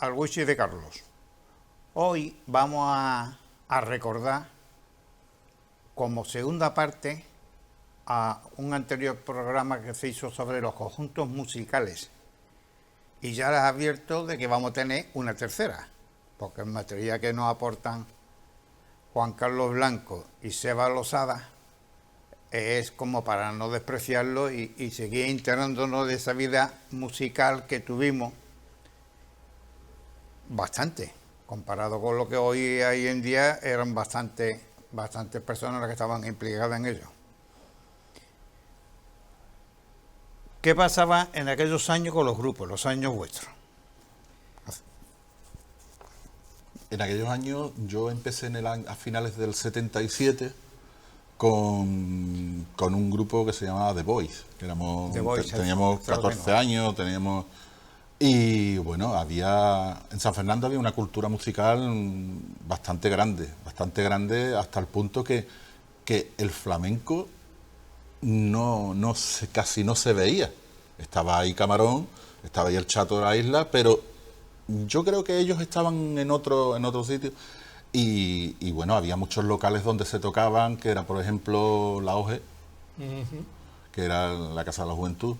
al Wichí de Carlos. Hoy vamos a recordar como segunda parte a un anterior programa que se hizo sobre los conjuntos musicales. Y ya les advierto de que vamos a tener una tercera, porque el material que nos aportan Juan Carlos Blanco y Seba Losada es como para no despreciarlo y seguir integrándonos de esa vida musical que tuvimos bastante, comparado con lo que hoy en día eran bastantes personas las que estaban implicadas en ello. ¿Qué pasaba en aquellos años con los grupos, los años vuestros? En aquellos años yo empecé a finales del 77 con un grupo que se llamaba The Boys, que teníamos 14 años, y bueno, en San Fernando había una cultura musical bastante grande, hasta el punto que el flamenco casi no se veía. Estaba ahí Camarón, estaba ahí el Chato de la Isla, pero yo creo que ellos estaban en otro sitio. Y bueno, había muchos locales donde se tocaban, que era por ejemplo la OGE, que era la Casa de la Juventud,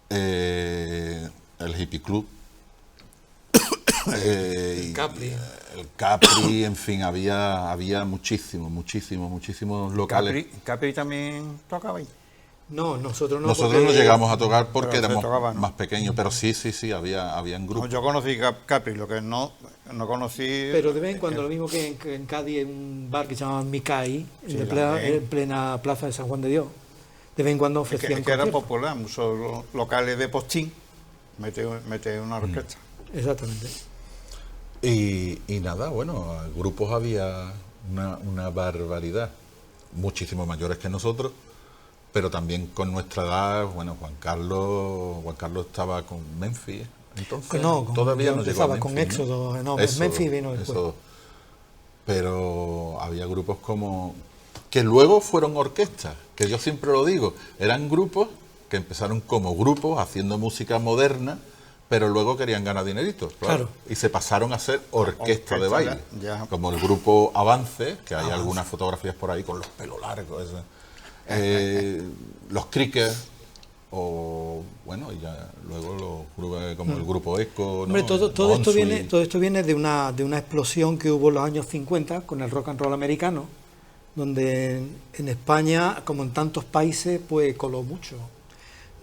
el Hippie Club, el Capri, en fin, había muchísimos locales. ¿Capri también tocaba ahí? No, nosotros no. Nosotros no llegamos a tocar porque éramos más pequeños, pero sí, habían grupos. No, yo conocí Capri, lo que no conocí... Pero de vez en cuando, lo mismo que en Cádiz, en un bar que se llamaba Micay, en plena plaza de San Juan de Dios, de vez en cuando ofrecían que era popular, muchos locales de postín, mete una orquesta. Exactamente. Y nada, bueno, grupos había una barbaridad, muchísimo mayores que nosotros, pero también con nuestra edad. Bueno, Juan Carlos estaba con Memphis, entonces todavía no llegó a Memphis, con Éxodo, ¿no? Memphis vino después. Pero había grupos que luego fueron orquestas, que yo siempre lo digo, eran grupos que empezaron como grupos haciendo música moderna, pero luego querían ganar dinerito, claro. Y se pasaron a ser orquesta de baile, como el grupo Avance, que hay algunas fotografías por ahí con los pelos largos, los Crickets, o bueno, y ya luego los grupos como el grupo Eco. Hombre, todo esto viene de una explosión que hubo en los años 50 con el rock and roll americano, donde en España, como en tantos países, pues coló mucho,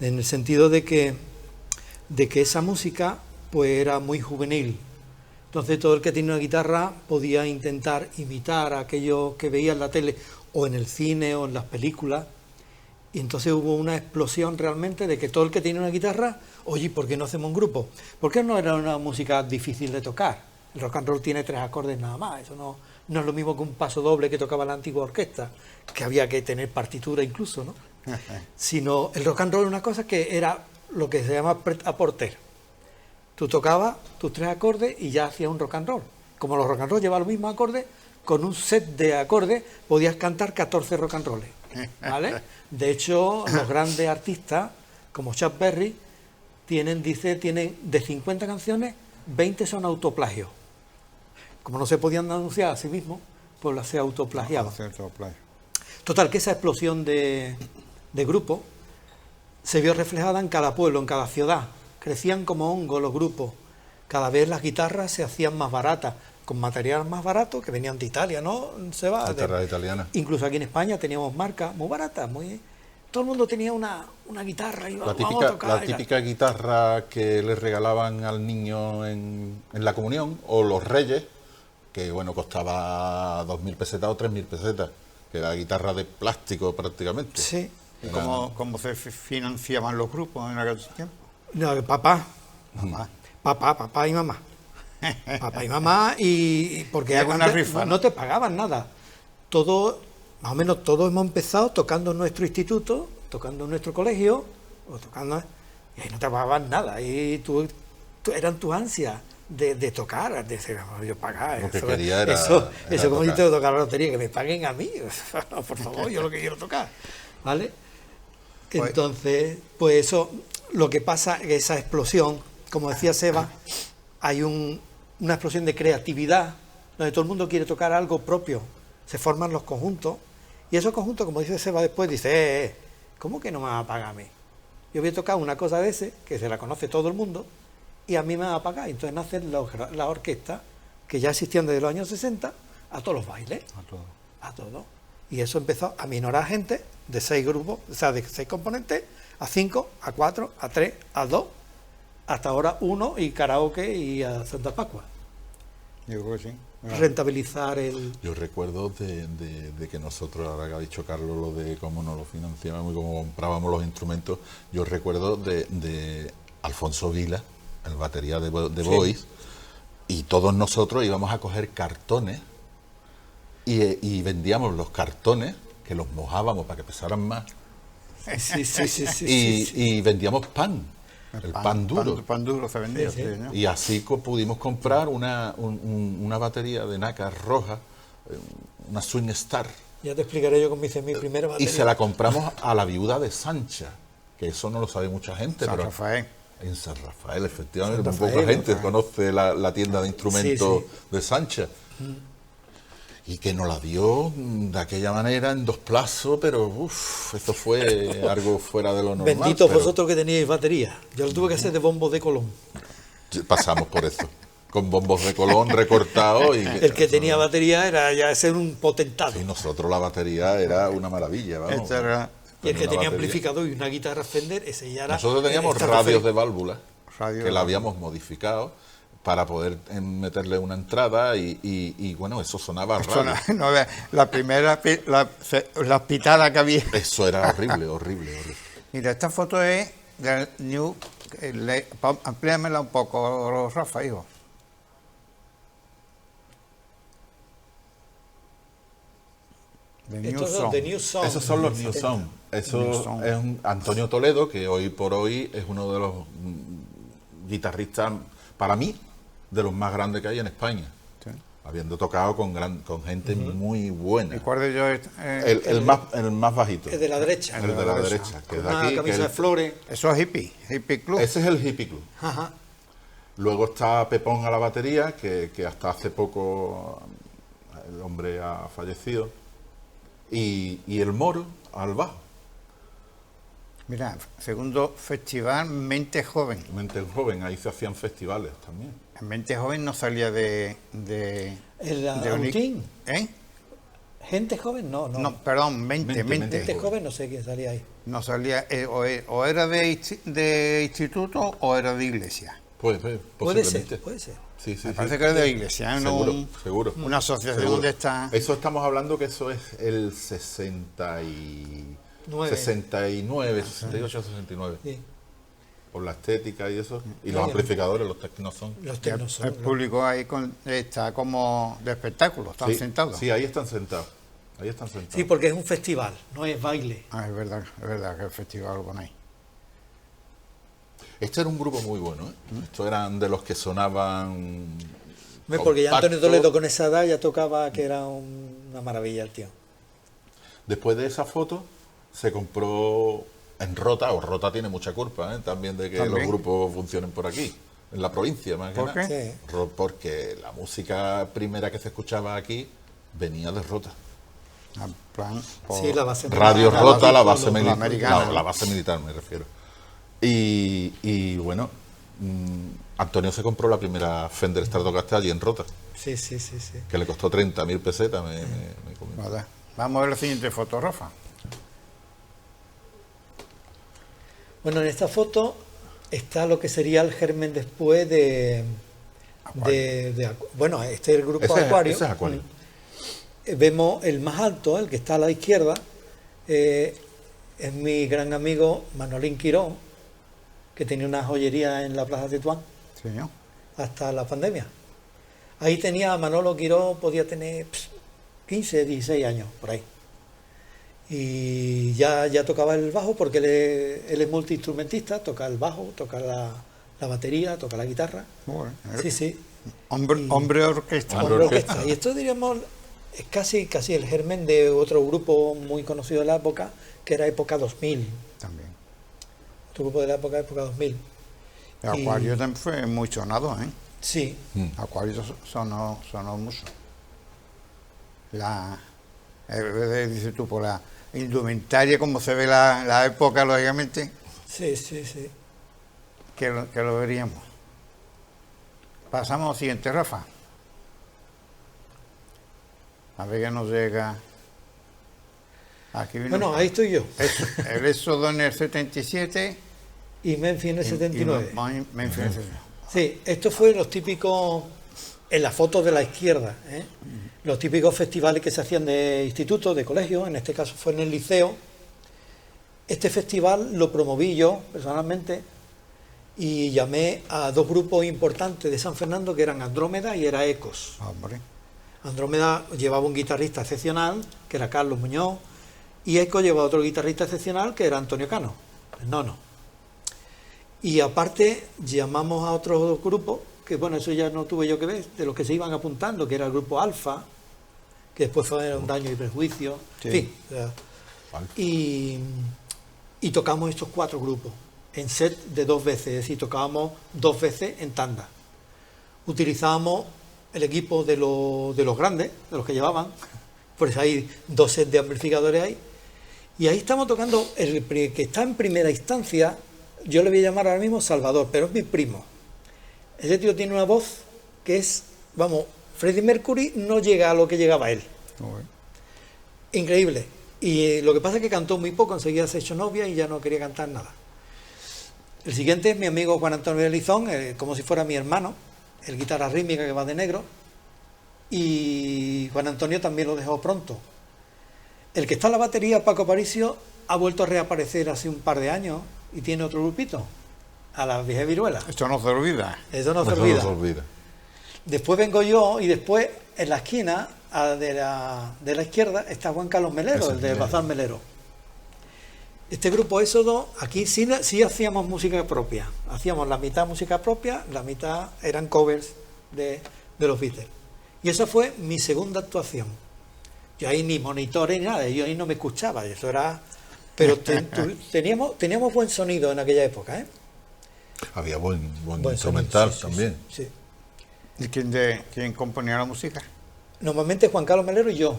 en el sentido de que esa música pues era muy juvenil. Entonces todo el que tenía una guitarra podía intentar imitar a aquello que veía en la tele o en el cine o en las películas, y entonces hubo una explosión realmente de que todo el que tenía una guitarra, oye, ¿por qué no hacemos un grupo? Porque no era una música difícil de tocar. El rock and roll tiene 3 acordes nada más, eso no es lo mismo que un paso doble que tocaba la antigua orquesta, que había que tener partitura incluso, ¿no? Sino el rock and roll es una cosa que era lo que se llama pret-à-porter. Tú tocabas tus 3 acordes y ya hacías un rock and roll. Como los rock and roll llevan los mismos acordes, con un set de acordes podías cantar 14 rock and rolls, ¿vale? De hecho, los grandes artistas, como Chuck Berry, tienen de 50 canciones, 20 son autoplagios. Como no se podían anunciar a sí mismos, pues las se autoplagiaban. Total, que esa explosión de grupos se vio reflejada en cada pueblo, en cada ciudad. Crecían como hongos los grupos. Cada vez las guitarras se hacían más baratas, con material más barato, que venían de Italia, ¿no? Guitarras italianas. Incluso aquí en España teníamos marcas muy baratas, todo el mundo tenía una guitarra y vamos a tocar. La típica guitarra que les regalaban al niño en la comunión, o los reyes, que bueno, costaba 2.000 pesetas o 3.000 pesetas, que era guitarra de plástico prácticamente. Sí. ¿Y cómo se financiaban los grupos en aquel tiempo? No, papá y mamá. Papá y mamá, y porque una rifa, no te pagaban nada. Más o menos todos hemos empezado tocando en nuestro instituto, tocando en nuestro colegio, y ahí no te pagaban nada. Y tú eran tus ansias de tocar, de ser yo pagar. Lo que quería era como yo tengo que tocar la lotería, que me paguen a mí. Por favor, yo lo que quiero tocar. ¿Vale? Entonces, pues eso, lo que pasa es que esa explosión, como decía Seba, hay una explosión de creatividad, donde todo el mundo quiere tocar algo propio, se forman los conjuntos, y esos conjuntos, como dice Seba después, dice, ¿cómo que no me va a pagar a mí? Yo voy a tocar una cosa de ese, que se la conoce todo el mundo, y a mí me va a pagar. Entonces nacen las orquestas, que ya existían desde los años 60, a todos los bailes. A todo. Y eso empezó a minorar gente de 6 grupos, o sea, de 6 componentes, a 5, a 4, a 3, a 2, hasta ahora 1 y karaoke y a Santa Pascua. Yo creo que sí. Rentabilizar el... Yo recuerdo de que nosotros, ahora que ha dicho Carlos lo de cómo nos lo financiábamos y cómo comprábamos los instrumentos, yo recuerdo de Alfonso Vila, el batería de Boys, y todos nosotros íbamos a coger cartones y vendíamos los cartones, que los mojábamos para que pesaran más, y vendíamos pan. El pan duro. El pan duro se vendía. Sí, sí. ¿No? Y así pudimos comprar una batería de nacas roja, una Swing Star. Ya te explicaré yo con mi primera batería. Y se la compramos a la viuda de Sancha, que eso no lo sabe mucha gente. San pero Rafael. En San Rafael, efectivamente, San muy Rafael, poca gente conoce la tienda de instrumentos de Sancha. Y que nos la dio de aquella manera en 2 plazos, pero esto fue algo fuera de lo normal. Benditos vosotros que teníais batería. Yo lo tuve que hacer de bombos de Colón. Pasamos por eso, con bombos de Colón recortados. El que tenía batería era ya ser un potentado. Sí, nosotros la batería era una maravilla, vamos. Este era Y el que tenía batería. amplificador y una guitarra Fender, ese ya era... Nosotros teníamos esta radios refer- de válvula, Radio que la habíamos modificado para poder meterle una entrada y bueno, eso sonaba raro. no, la primera, la pitada que había. Eso era horrible, horrible, horrible. Mira, esta foto es del New... Amplíamela un poco, Rafa, hijo. The New Estos son Song. de New Song. Esos son los New Sound. Eso es Antonio Toledo, que hoy por hoy es uno de los guitarristas, para mí, de los más grandes que hay en España. Sí. Habiendo tocado con gente muy buena. ¿Y cuál de ellos es? El más bajito. Es de la derecha. El de la derecha, que es de Una aquí. camisa que de flores. Eso es Hippie Club. ese es el Hippie Club. Ajá. Luego está Pepón a la batería, que hasta hace poco el hombre ha fallecido. Y el Moro al bajo. Mira, segundo festival Mente Joven. Mente joven, ahí se hacían festivales también. En Mente Joven no salía de El Oni- Agustín. ¿Eh? Gente joven, no. No, perdón, Mente. Gente joven, no sé quién salía ahí. No salía, o era de instituto o era de iglesia. Puede Posiblemente. ser, puede ser. Sí, sí, Me sí. parece que era de iglesia, ¿no? Seguro. Una asociación Seguro. donde está... Eso estamos hablando que eso es el 69, 68, 69. Sí. Por la estética y eso. Y No, los ya. amplificadores, los tecnos son. Los El tecnos son. público ahí está como de espectáculo, están Sí, sentados. Sí, ahí están sentados. Ahí están sentados. Sí, porque es un festival, no es baile. Ah, es verdad que el festival lo ponéis. Este era un grupo muy bueno, ¿eh? Estos eran de los que sonaban. Porque ya Antonio compactos. Toledo con esa edad ya tocaba, que era una maravilla el tío. Después de esa foto, se compró en Rota, o Rota tiene mucha culpa, ¿eh? También de que ¿También? los grupos funcionen por aquí, en la provincia más que ¿Por nada. qué? Sí. Porque la música primera que se escuchaba aquí venía de Rota. En plan, por- Sí, la base Radio militar, Rota, la los- base los- militar. americana. La base militar me refiero. Y bueno, Antonio se compró la primera Fender Stratocaster allí en Rota, Sí. que le costó 30.000 pesetas, me comentó. Vale. Vamos a ver la siguiente foto, Rafa. Bueno, en esta foto está lo que sería el germen después de bueno, este es el grupo Acuario. Ese es Acuario. Vemos el más alto, el que está a la izquierda, es mi gran amigo Manolín Quirón, que tenía una joyería en la Plaza Tetuán Señor. hasta la pandemia. Ahí tenía Manolo Quirón, podía tener 15, 16 años, por ahí. Y ya tocaba el bajo porque él es multiinstrumentista, toca el bajo, toca la batería, toca la guitarra. Bueno, Sí. hombre orquesta. Hombre orquesta. Y esto diríamos es casi el germen de otro grupo muy conocido de la época, que era época 2000. También. Otro grupo de la época 2000. El Acuario también fue muy sonado, ¿eh? Sí. Acuarios sonó mucho. Dices tú, por la indumentaria, como se ve la época, lógicamente. Sí. Que lo veríamos. Pasamos al siguiente, Rafa. A ver qué nos llega. Aquí vino. Bueno, ahí estoy yo. El Éxodo en el 77. Y Memphis en el 79. Memphis en el 79. Sí, esto fue los típicos, en las fotos de la izquierda, los típicos festivales que se hacían de institutos, de colegios, en este caso fue en el liceo. Este festival lo promoví yo personalmente y llamé a dos grupos importantes de San Fernando que eran Andrómeda y era Ecos. Hombre. Andrómeda llevaba un guitarrista excepcional, que era Carlos Muñoz, y Ecos llevaba otro guitarrista excepcional, que era Antonio Cano, el Nono. Y aparte llamamos a otro grupo, que bueno, eso ya no tuve yo que ver, de los que se iban apuntando, que era el grupo Alfa, que después fue un Daño y Prejuicio, sí. En fin. Y tocamos estos 4 grupos, en set de 2 veces, es decir, tocábamos 2 veces en tanda. Utilizábamos el equipo de los grandes, de los que llevaban, por eso hay 2 sets de amplificadores ahí, y ahí estamos tocando el que está en primera instancia. Yo le voy a llamar ahora mismo Salvador, pero es mi primo. Ese tío tiene una voz que es, vamos, Freddie Mercury no llega a lo que llegaba él. Increíble. Y lo que pasa es que cantó muy poco, enseguida se ha hecho novia y ya no quería cantar nada. El siguiente es mi amigo Juan Antonio Elizón, como si fuera mi hermano, el guitarra rítmica que va de negro. Y Juan Antonio también lo dejó pronto. El que está en la batería, Paco Aparicio, ha vuelto a reaparecer hace un par de años y tiene otro grupito, a la vieja viruela. Esto no se olvida. Eso no se olvida. Después vengo yo y después en la esquina de la izquierda está Juan Carlos Melero, el de Bazar Melero. Este grupo Éxodo, aquí sí hacíamos música propia. Hacíamos la mitad música propia, la mitad eran covers de los Beatles. Y esa fue mi segunda actuación. Yo ahí ni monitores ni nada, yo ahí no me escuchaba, eso era... Pero teníamos buen sonido en aquella época, ¿eh? Había buen instrumental sonido, también. Sí. ¿Y quién componía la música? Normalmente Juan Carlos Melero y yo,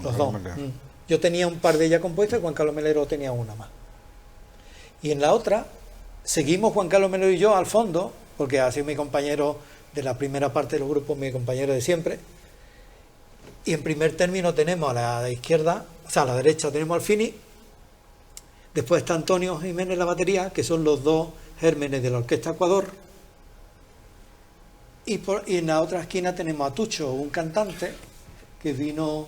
los dos. Melero. Yo tenía un par de ellas compuestas y Juan Carlos Melero tenía una más. Y en la otra, seguimos Juan Carlos Melero y yo al fondo, porque ha sido mi compañero de la primera parte de los grupos, mi compañero de siempre. Y en primer término tenemos a la izquierda, o sea, a la derecha tenemos al Fini. Después está Antonio Jiménez en la batería, que son los dos gérmenes de la Orquesta Ecuador. Y en la otra esquina tenemos a Tucho, un cantante que vino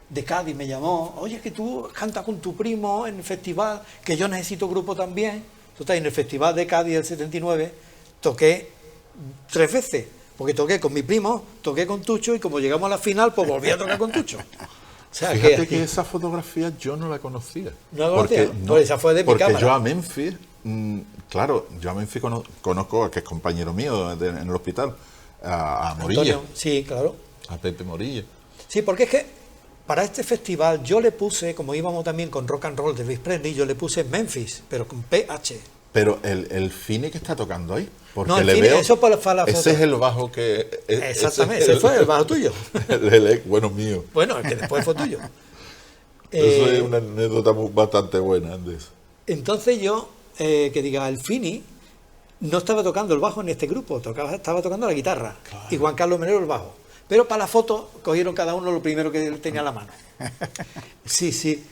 de Cádiz, me llamó, oye, que tú cantas con tu primo en el festival, que yo necesito grupo también. Total, en el festival de Cádiz del 79 toqué 3 veces, porque toqué con mi primo, toqué con Tucho y como llegamos a la final, pues volví a tocar con Tucho. O sea, fíjate que esa fotografía yo no la conocía. ¿No la conocía? Pues esa fue de mi cámara. Porque yo a Memphis, yo a Memphis conozco, que es compañero mío en el hospital, a Morilla. Antonio, sí, claro. A Pepe Morilla. Sí, porque es que para este festival yo le puse, como íbamos también con Rock and Roll de Elvis Presley, yo le puse Memphis, pero con PH. Pero el Fini que está tocando ahí, porque no, le Fini, veo... eso para la foto. Ese es el bajo que... Exactamente, ese fue el bajo tuyo. Bueno, mío. Bueno, el que después fue tuyo. Eso es una anécdota bastante buena de eso. Entonces yo, el Fini no estaba tocando el bajo en este grupo, estaba tocando la guitarra. Claro. Y Juan Carlos Melero el bajo. Pero para la foto cogieron cada uno lo primero que él tenía a la mano. Sí.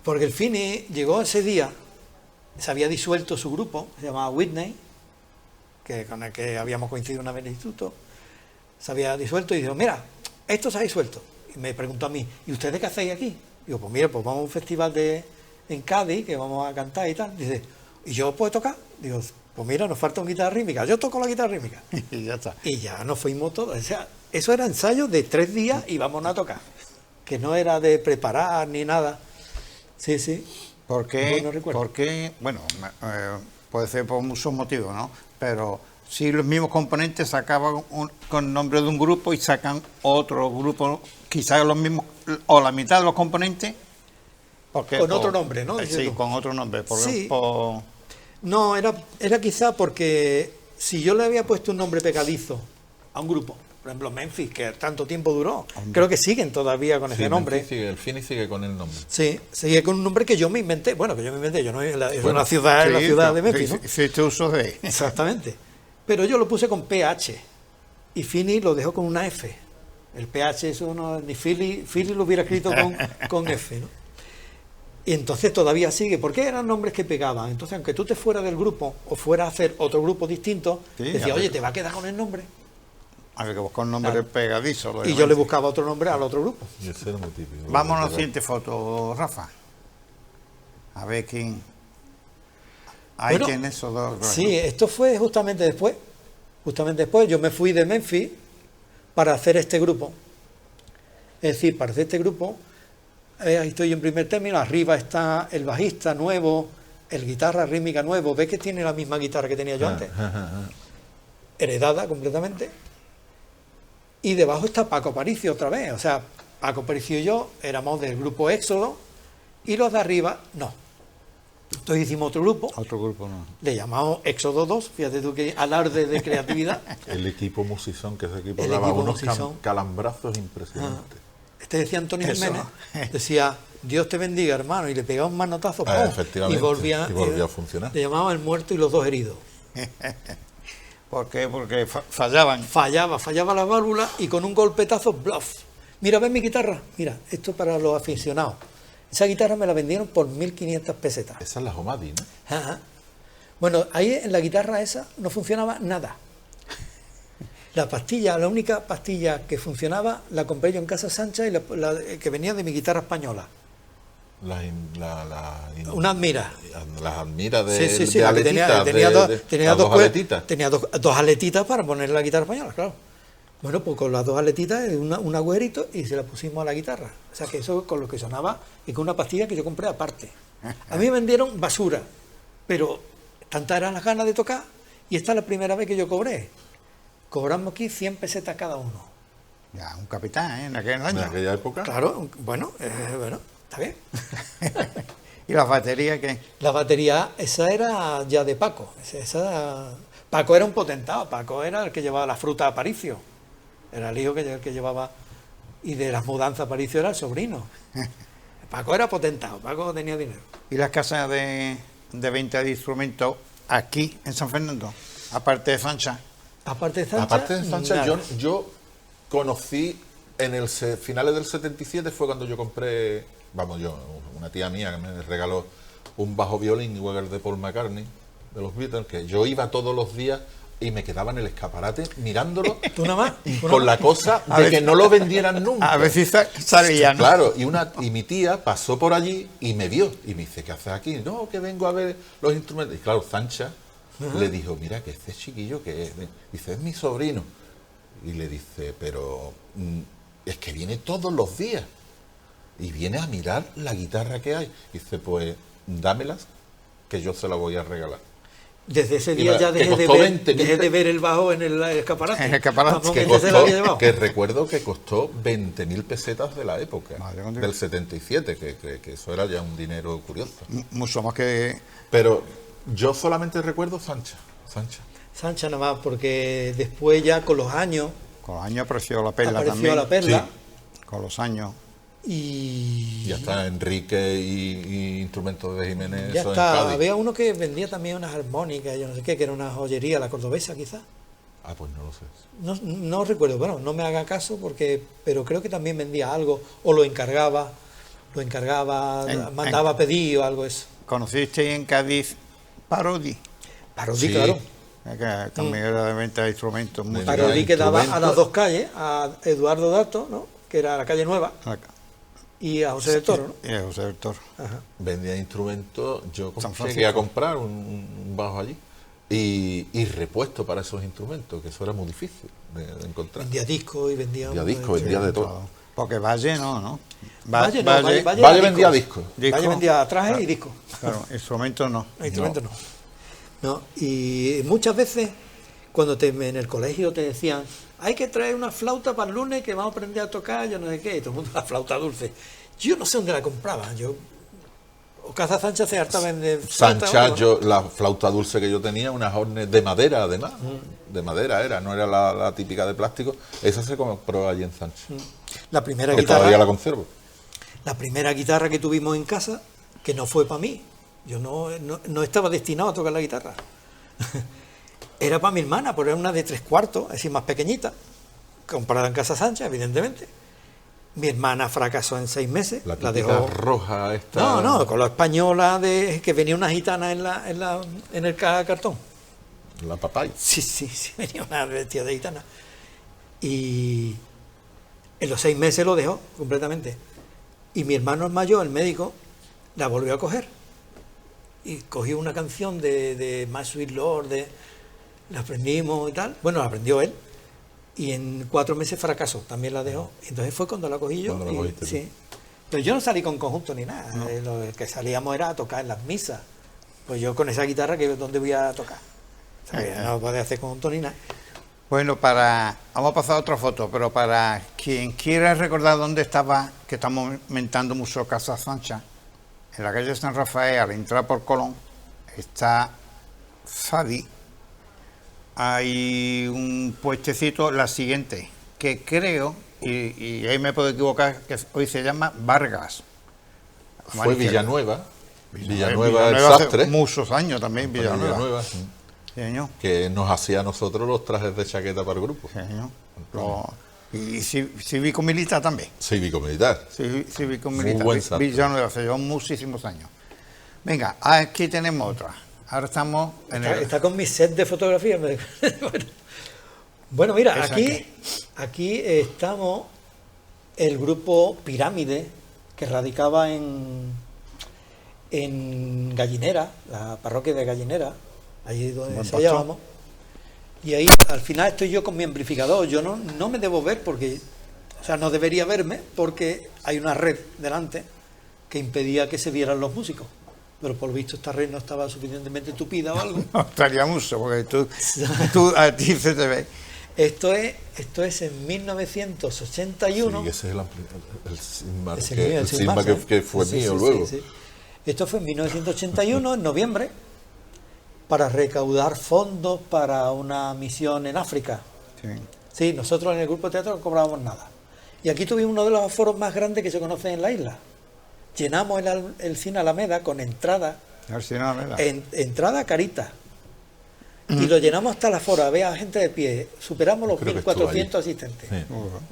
Porque el Fini llegó ese día, se había disuelto su grupo, se llamaba Whitney, con el que habíamos coincidido una vez en el instituto. Se había disuelto y dijo, mira, esto se ha disuelto. Y me preguntó a mí, ¿y ustedes qué hacéis aquí? Digo, pues mira, pues vamos a un festival en Cádiz, que vamos a cantar y tal. Dice, ¿y yo puedo tocar? Digo, pues mira, nos falta una guitarra rítmica. Yo toco la guitarra rítmica. Y ya está. Y ya nos fuimos todos. O sea, eso era ensayo de 3 días y vamos a tocar. Que no era de preparar ni nada. Sí. ¿Por qué? No recuerdo. Porque, bueno, puede ser por muchos motivos, ¿no? Pero si los mismos componentes sacaban con el nombre de un grupo y sacan otro grupo, quizás los mismos, o la mitad de los componentes. Con otro nombre, ¿no? Sí, con otro nombre. Sí. No, era quizá porque si yo le había puesto un nombre pegadizo a un grupo. Por ejemplo, Memphis, que tanto tiempo duró. Creo que siguen todavía con ese nombre. El Fini sigue con el nombre. Sí, sigue con un nombre que yo me inventé. Bueno, que yo me inventé, yo no es una ciudad, sí, la ciudad de Memphis, ¿no? Sí, te uso de. Exactamente. Pero yo lo puse con PH y Fini lo dejó con una F. El PH, eso no, ni Philly lo hubiera escrito con F, ¿no? Y entonces todavía sigue, porque eran nombres que pegaban. Entonces, aunque tú te fueras del grupo o fueras a hacer otro grupo distinto, sí, decía, oye, ¿te va a quedar con el nombre? Había que buscar un nombre pegadizo. Y yo le buscaba otro nombre al otro grupo. Y ese era muy típico. Vamos a la siguiente foto, Rafa. A ver quién. Ahí bueno, tiene esos dos. Sí, esto fue justamente después. Justamente después yo me fui de Memphis para hacer este grupo. Es decir, para hacer este grupo, ahí estoy en primer término, arriba está el bajista nuevo, el guitarra rítmica nuevo. ¿Ves que tiene la misma guitarra que tenía yo antes? Heredada completamente. Y debajo está Paco Aparicio otra vez. O sea, Paco Aparicio y yo éramos del grupo Éxodo y los de arriba no. Entonces hicimos otro grupo. Otro grupo no. Le llamamos Éxodo 2. Fíjate tú que alarde de creatividad. El equipo Musicón, que ese equipo daba unos calambrazos impresionantes. Este decía Antonio Jiménez. Decía, Dios te bendiga, hermano. Y le pegaba un manotazo. Efectivamente. Y volvía a funcionar. Le llamaban el muerto y los dos heridos. ¿Por qué? Porque fallaban. Fallaba la válvula y con un golpetazo, bluff. Mira, ves mi guitarra. Mira, esto para los aficionados. Esa guitarra me la vendieron por 1.500 pesetas. Esa es la Homadi, ¿no? Ajá. Bueno, ahí en la guitarra esa no funcionaba nada. La pastilla, la única pastilla que funcionaba, la compré yo en Casa Sancha y la que venía de mi guitarra española. Una Admira. Las Admira de, sí, de aletitas. Tenía dos aletitas. Tenía dos aletitas para poner la guitarra española, claro. Bueno, pues con las dos aletitas, un agüerito y se la pusimos a la guitarra. O sea que eso con lo que sonaba y con una pastilla que yo compré aparte. A mí me vendieron basura, pero tantas eran las ganas de tocar y esta es la primera vez que yo cobré. Cobramos aquí 100 pesetas cada uno. Ya, un capitán, ¿eh? En aquel año. En aquella época. Claro, bueno, está bien. ¿Y las baterías qué? La batería, esa era ya de Paco. Paco era un potentado, Paco era el que llevaba la fruta a Aparicio. Era el hijo que llevaba, y de las mudanzas Aparicio era el sobrino. Paco era potentado, Paco tenía dinero. ¿Y las casas de venta de instrumentos aquí en San Fernando? Aparte de Sancha. Aparte de Sancha, yo conocí en finales del 77 fue cuando yo compré, una tía mía que me regaló un bajo violín igual de Paul McCartney, de los Beatles, que yo iba todos los días y me quedaba en el escaparate mirándolo. ¿Tú nada más? Con la cosa de que no lo vendieran nunca. A ver si salían. Claro, y mi tía pasó por allí y me vio y me dice, ¿qué haces aquí? No, que vengo a ver los instrumentos. Y claro, Sancha le dijo, mira, que este chiquillo que es. Dice, es mi sobrino. Y le dice, pero es que viene todos los días. Y viene a mirar la guitarra que hay. Dice, pues dámelas, que yo se la voy a regalar. Desde ese día ya dejé de ver el bajo en el escaparate. En el escaparate. Que recuerdo que costó 20.000 pesetas de la época, del 77, que eso era ya un dinero curioso. Mucho más que... Pero yo solamente recuerdo Sancha nada más, porque después ya con los años... Con los años apareció la Perla también. La Perla. Sí. Con los años... Y ya está Enrique y instrumentos de Jiménez. Ya está, había uno que vendía también unas armónicas, yo no sé qué, que era una joyería, la cordobesa quizás. Pues no lo sé. No recuerdo, bueno, no me haga caso pero creo que también vendía algo, o lo encargaba, mandaba a pedir o algo eso. ¿Conociste en Cádiz Parodi? Parodi, sí. Claro. Que también era de venta de instrumentos. Parodi que daba a las dos calles, a Eduardo Dato, ¿no? Que era la calle Nueva. Y a José del Toro, ¿no? Y a José del Toro. Ajá. Vendía instrumentos, yo llegué a comprar un bajo allí y repuesto para esos instrumentos, que eso era muy difícil de encontrar. Vendía discos y vendía de todo. Porque Valle no. Valle vendía discos. Valle vendía trajes y discos. Claro, instrumentos no. Instrumentos no. Y muchas veces, cuando en el colegio te decían, hay que traer una flauta para el lunes que vamos a aprender a tocar, yo no sé qué, y todo el mundo la flauta dulce. Yo no sé dónde la compraba, o Casa Sancha se hartaba de Sancha, la flauta dulce que yo tenía, unas hornes de madera además, de madera, no era la típica de plástico. Esa se compró allí en Sánchez. La primera Y guitarra, todavía la conservo. la primera guitarra que tuvimos en casa, que no fue para mí, yo no estaba destinado a tocar la guitarra. Era para mi hermana, pero era una de 3/4, es decir, más pequeñita, comprada en Casa Sánchez, evidentemente. Mi hermana fracasó en 6 meses. La la típica dejó. roja esta. No, con la española de que venía una gitana en el cartón. La papaya. Sí, venía una vestida de gitana. Y en los 6 meses lo dejó completamente. Y mi hermano el mayor, el médico, la volvió a coger. Y cogió una canción de My Sweet Lord, la aprendimos y tal. Bueno, la aprendió él. Y en 4 meses fracasó, también la dejó. Entonces fue cuando la cogí yo. Cuando la cogiste tú. Sí. Pero yo no salí con conjunto ni nada. No. Lo que salíamos era a tocar en las misas. Pues yo con esa guitarra, ¿dónde voy a tocar? O sea, que no podía hacer conjunto ni nada. Bueno, vamos a pasar a otra foto, pero para quien quiera recordar dónde estaba, que estamos montando Museo Casa Sancha, en la calle San Rafael, al entrar por Colón, está Fadi. Hay un puestecito, la siguiente, que creo, y ahí me puedo equivocar, que hoy se llama Vargas. Fue Villanueva Hace Sastre. muchos años también, Villanueva. Sí. Sí, señor. Que nos hacía a nosotros los trajes de chaqueta para el grupo. Sí, señor. Y cívico-militar también. Cívico-militar. Cívico-militar. Muy buen santo. Villanueva, se llevó muchísimos años. Venga, aquí tenemos otra. Ahora estamos en Está con mi set de fotografía. Bueno, mira, ¿Esa aquí estamos el grupo Pirámide, que radicaba en Gallinera, la parroquia de Gallinera, allí donde ensayábamos. Y ahí al final estoy yo con mi amplificador. Yo no me debo ver porque, o sea, no debería verme porque hay una red delante que impedía que se vieran los músicos. Pero por lo visto esta red no estaba suficientemente tupida o algo. No, estaría mucho, porque tú a ti se te ve. Esto es en 1981. Sí, ese es el Sigma, Es el Sigma ¿eh? que fue Sí, mío sí, luego. sí. Esto fue en 1981, en noviembre, para recaudar fondos para una misión en África. Sí. Sí, nosotros en el grupo de teatro no cobrábamos nada. Y aquí tuvimos uno de los aforos más grandes que se conocen en la isla. Llenamos el Cine Alameda con entrada, entrada carita. Y lo llenamos hasta el aforo, había gente de pie. Superamos los 1.400 asistentes. Sí.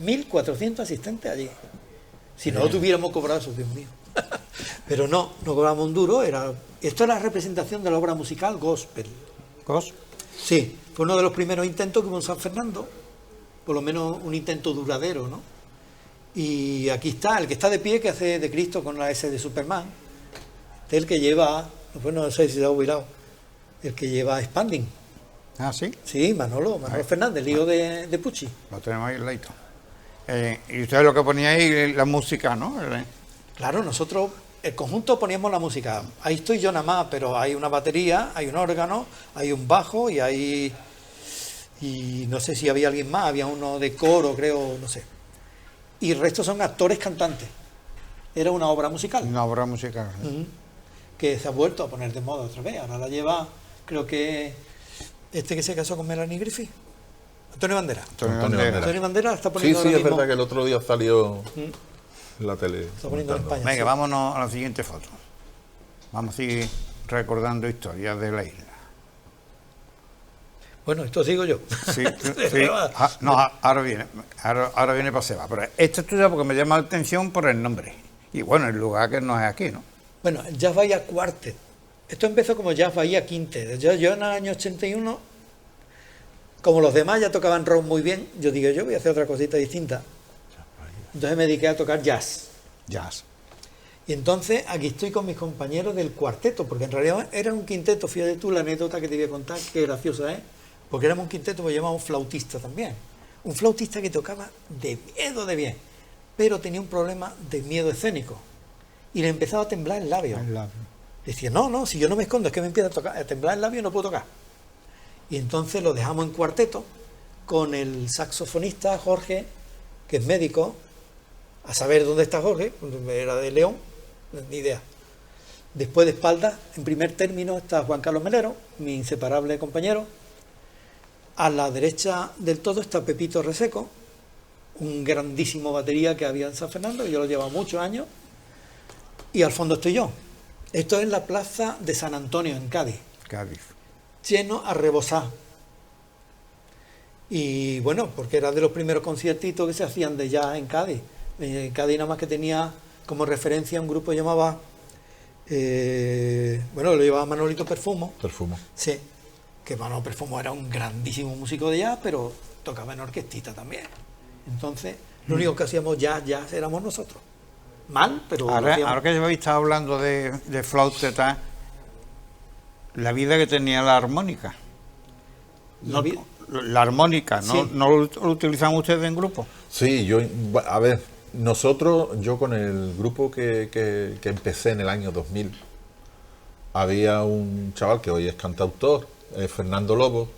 1.400 asistentes allí. Si no lo tuviéramos cobrado eso, Dios mío. Pero no cobramos un duro. Esto era la representación de la obra musical Gospel. Sí, fue uno de los primeros intentos que hubo en San Fernando, por lo menos un intento duradero, ¿no? Y aquí está, el que está de pie, que hace de Cristo con la S de Superman, el que lleva, bueno, no sé si se ha jubilado, el que lleva Expanding. ¿Ah, sí? Sí, Manolo Fernández, el hijo de Pucci. Lo tenemos ahí al ladito. Y ustedes lo que ponía ahí, la música, ¿no? Claro, nosotros, el conjunto poníamos la música. Ahí estoy yo nada más, pero hay una batería, hay un órgano, hay un bajo y no sé si había alguien más, había uno de coro, creo, no sé. Y el resto son actores cantantes. Era una obra musical. Una obra musical. Que se ha vuelto a poner de moda otra vez. Ahora la lleva, creo que que se casó con Melanie Griffith. Antonio Bandera. Antonio Bandera la está poniendo Sí, ahora es mismo. verdad que el otro día salió en la tele. Está poniendo en España. Venga, sí. vámonos a la siguiente foto. Vamos a seguir recordando historias de la isla. Bueno, esto sigo yo. Sí. Ahora viene para Seba. Pero esto estudia porque me llama la atención por el nombre. Y bueno, el lugar que no es aquí, ¿no? Bueno, el Jazz Bahía Quartet. Esto empezó como Jazz Bahía Quintet. Yo en el año 81, como los demás ya tocaban rock muy bien, yo digo, yo voy a hacer otra cosita distinta. Entonces me dediqué a tocar jazz. Jazz. Y entonces aquí estoy con mis compañeros del cuarteto, porque en realidad era un quinteto. Fíjate tú la anécdota que te voy a contar, qué graciosa es. Porque éramos un quinteto, pues llamamos un flautista también. Un flautista que tocaba de miedo de bien, pero tenía un problema de miedo escénico. Y le empezaba a temblar el labio. Decía, no, si yo no me escondo, es que me empieza a temblar el labio y no puedo tocar. Y entonces lo dejamos en cuarteto con el saxofonista Jorge, que es médico, a saber dónde está Jorge, era de León, ni idea. Después de espaldas, en primer término, está Juan Carlos Melero, mi inseparable compañero. A la derecha del todo está Pepito Reseco, un grandísimo batería que había en San Fernando, yo lo llevo muchos años, y al fondo estoy yo. Esto es la plaza de San Antonio, en Cádiz. Cádiz. Lleno a rebosar. Y bueno, porque era de los primeros conciertitos que se hacían de jazz en Cádiz. En Cádiz nada más que tenía como referencia un grupo que llamaba, lo llevaba Manolito Perfumo. Perfumo. Sí, que Manolo Perfumo era un grandísimo músico de jazz, pero tocaba en orquestita también. Entonces, lo único que hacíamos jazz éramos nosotros. Mal, pero... Ahora que habéis estado hablando de flauta y tal, la vida que tenía la armónica. La armónica, ¿no? Sí. ¿No lo utilizan ustedes en grupo? Sí, yo con el grupo que empecé en el año 2000, había un chaval que hoy es cantautor, Fernando Lobo,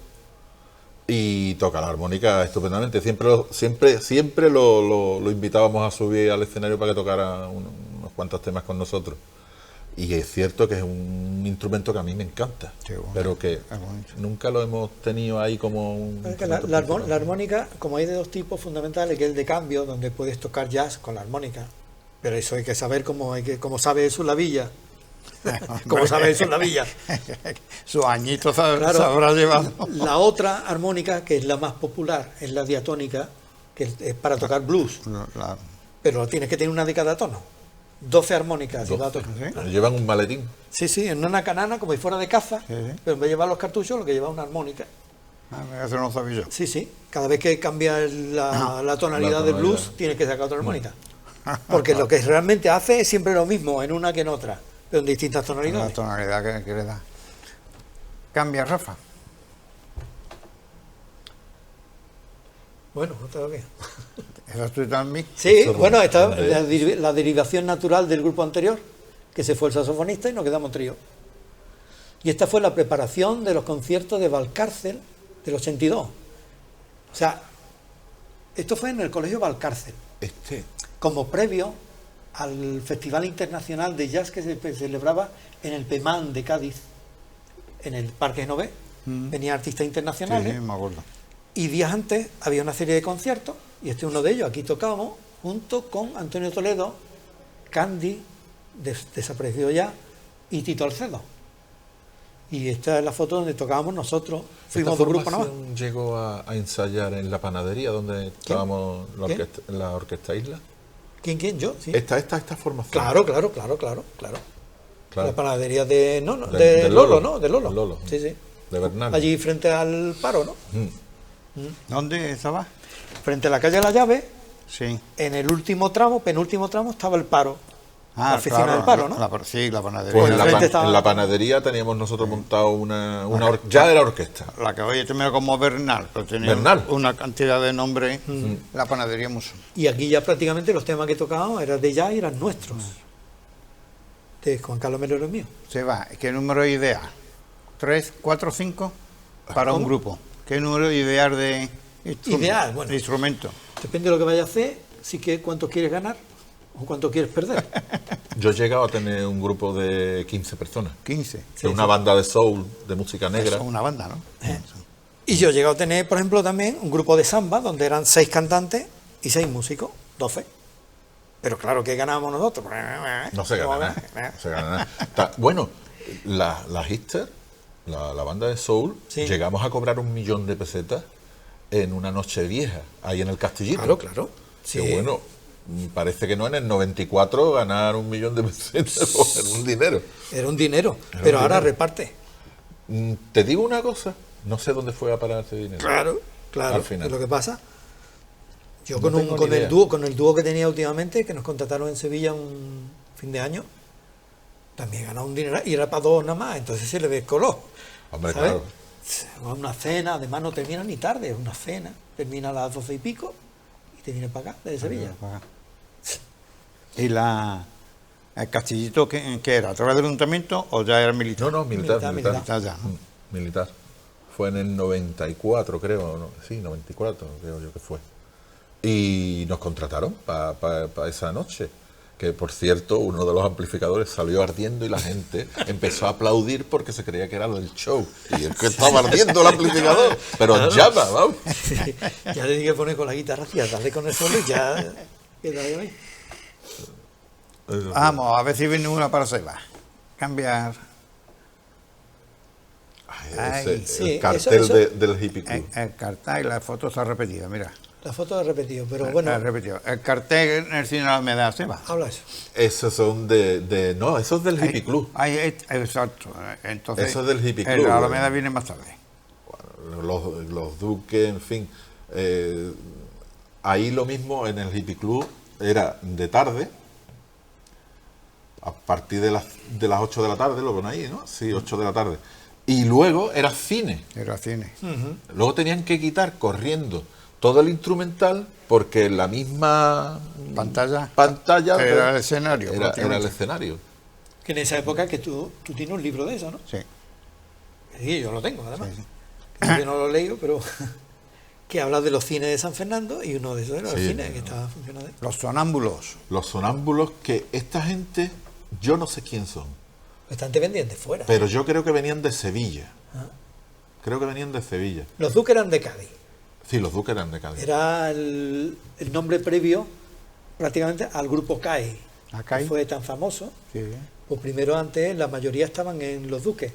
y toca la armónica estupendamente. Siempre lo invitábamos a subir al escenario para que tocara unos cuantos temas con nosotros. Y es cierto que es un instrumento que a mí me encanta, pero que nunca lo hemos tenido ahí como un... La armónica, como hay de dos tipos fundamentales, que es el de cambio, donde puedes tocar jazz con la armónica, pero eso hay que saber cómo sabe eso la villa. ¿Cómo sabe eso la villa? Sus añitos se habrá llevado. La otra armónica, que es la más popular, es la diatónica, que es para tocar blues. Pero tienes que tener una de cada tono. 12 armónicas. 12, ¿sí? Llevan un maletín. Sí, en una canana, como si fuera de caza, pero en vez de llevar los cartuchos, lo que lleva es una armónica. Eso no sabía yo. Sí. Cada vez que cambia la tonalidad del blues, tienes que sacar otra armónica. Porque lo que realmente hace es siempre lo mismo, en una que en otra, pero en distintas tonalidades. La tonalidad que le da. Cambia, Rafa. Bueno, otra vez. ¿Eso tú también? Sí, bueno, esta la derivación natural del grupo anterior, que se fue el saxofonista y nos quedamos trío. Y esta fue la preparación de los conciertos de Valcárcel del 82. O sea, esto fue en el Colegio Valcárcel, como previo al Festival Internacional de Jazz que se celebraba en el PEMAN de Cádiz, en el Parque Genové. Venían artistas internacionales. Sí, me acuerdo. Y días antes había una serie de conciertos, y este es uno de ellos. Aquí tocamos junto con Antonio Toledo, Candy, desaparecido ya, y Tito Alcedo. Y esta es la foto donde tocábamos nosotros. Fuimos dos grupos nada más. ¿Llegó a ensayar en la panadería donde estábamos la orquesta Isla? ¿Quién? ¿Yo? Sí. Esta formación. Claro. La panadería de Lolo, ¿no? De Lolo. Sí. De Bernal. Allí frente al Paro, ¿no? ¿Dónde estaba? Frente a la calle La Llave, sí. En el penúltimo tramo, estaba el Paro. La oficina del Paro, ¿no? La panadería. Pues en la panadería teníamos nosotros montado ya era orquesta. La que hoy termina como Bernal, pero tenía una cantidad de nombres, la panadería mucho. Y aquí ya prácticamente los temas que tocábamos eran de jazz y eran nuestros. De Juan Carlos Melero mío. Se va. ¿Qué número ideal? 3, 4, 5 para un grupo. ¿Qué número ideal de instrumento? Depende de lo que vayas a hacer, cuánto quieres ganar o cuánto quieres perder. Yo he llegado a tener un grupo de 15 personas. 15. De una banda de soul, de música negra. Es una banda, ¿no? Y yo he llegado a tener, por ejemplo, también un grupo de samba, donde eran 6 cantantes y 6 músicos, 12. Pero claro, ¿qué ganábamos nosotros? No se gana nada. Bueno, la Hister, la banda de soul, llegamos a cobrar 1 millón de pesetas en una noche vieja, ahí en el Castillito. Claro. Sí. Que bueno, parece que no, en el 94 ganar 1 millón de pesetas era un dinero. Era un dinero, pero ahora reparte. Te digo una cosa, no sé dónde fue a parar ese dinero. Claro. Al final. Es lo que pasa. Yo No con el dúo que tenía últimamente, que nos contrataron en Sevilla un fin de año, también ganaba un dinero y era para 2 nada más, entonces se le descoló. Hombre, ¿sabes? Claro. Una cena, además no termina ni tarde, es una cena, termina a las 12 y pico y te viene para acá, desde Sevilla. ¿Y el Castillito qué era? ¿A través del ayuntamiento o ya era militar? No, militar. Ya. Militar. Fue en el 94, creo, ¿no? Sí, 94, creo yo que fue. Y nos contrataron para esa noche. que por cierto uno de los amplificadores salió ardiendo y la gente empezó a aplaudir porque se creía que era del show. Y es que estaba ardiendo el amplificador, pero en llama, vamos. Sí, ya le dije que poner con la guitarra, tía, dale con el solo y ya queda ahí. Vamos, a ver si viene una para Seba. Cambiar. Ese, sí, el cartel eso. del Hippie Club. El cartel y la foto está repetida, mira. La foto he repetido, pero bueno. Repetido. El cartel en el cine de la Alameda, Seba. Habla eso. Esos son no, esos es del Hippie Club. Exacto. Entonces, Eso es del Hippie Club. El de la Alameda viene más tarde. Bueno, los Duques, en fin. Ahí lo mismo en el Hippie Club era de tarde, a partir de las 8 de la tarde, lo ven ahí, ¿no? Sí, 8 de la tarde. Y luego era cine. Era cine. Luego tenían que quitar corriendo todo el instrumental porque la misma Pantalla era el escenario. Era el escenario. Que en esa época que tú tienes un libro de eso, ¿no? Sí. Sí, yo lo tengo, además. Sí. Que yo no lo leo, pero que habla de los cines de San Fernando y uno de esos era el cine que estaba funcionando ahí. Los sonámbulos. Los sonámbulos, que esta gente, yo no sé quién son, Bastante vendían de fuera. pero yo creo que venían de Sevilla. Creo que venían de Sevilla. Los Duques eran de Cádiz. Sí, los Duques eran de Cádiz. Era el nombre previo prácticamente al grupo CAE. Acá Que fue tan famoso. Sí. Pues primero antes la mayoría estaban en Los Duques.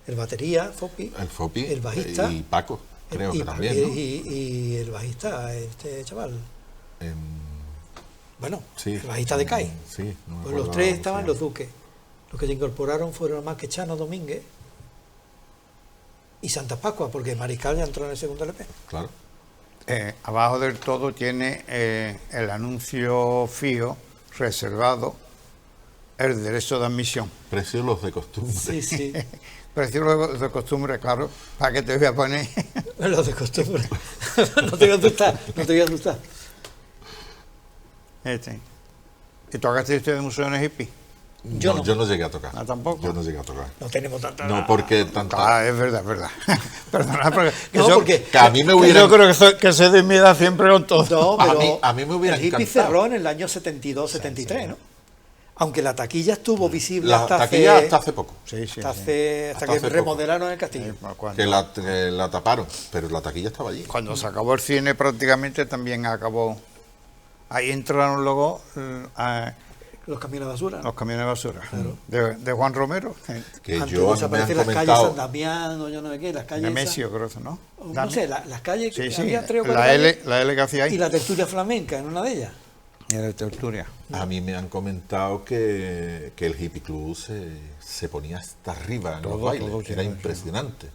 El batería, Fopi. El Fopi el bajista. y Paco, creo y, que también, ¿no? y el bajista, este chaval. Bueno, Sí, el bajista de CAE. Sí, no me Pues acuerdo los tres cómo se estaban llama. Los Duques. Los que se incorporaron fueron más que Chano Domínguez y Santa Pascua, porque Mariscal ya entró en el segundo LP. Claro. Abajo del todo tiene el anuncio fijo reservado, el derecho de admisión. Precios los de costumbre. Sí, sí. Precio de costumbre, claro. ¿Para qué te voy a poner? Los de costumbre. No te voy a asustar, no te voy a asustar. ¿Y tocaste usted de museo en el hippie? Yo no. Yo no llegué a tocar. Ah, ¿tampoco? Yo no llegué a tocar. No tenemos tanta... No, porque tanta... Es verdad, es verdad. Perdona, porque, No, porque- que a mí me que hubiera... yo creo que sé de mi edad siempre con todo. No, A pero mí me hubiera el hippie encantado. cerró en el año 72, 73, ¿no? Aunque la taquilla estuvo visible La hasta taquilla hace... hasta hace poco. Sí, sí. hasta sí. hace- hasta Hasta que hace poco. remodelaron el castillo. Que la taparon, pero la taquilla estaba allí. Cuando se acabó el cine prácticamente también acabó. Ahí entraron luego Los camiones de basura. los camiones de basura de Juan Romero, Que Antes yo a mí me han desaparecen las calles San comentado... Damián o yo no sé qué, las calles... Nemesio, creo que no. No sé, las calles, Sí, sí, había 3 o 4 la calles, L que hacía ahí. y la tertulia flamenca en una de ellas. Y la tertulia. A mí me han comentado que el Hippie Club se ponía hasta arriba en los Todo, bailes. todo, Era sí, impresionante.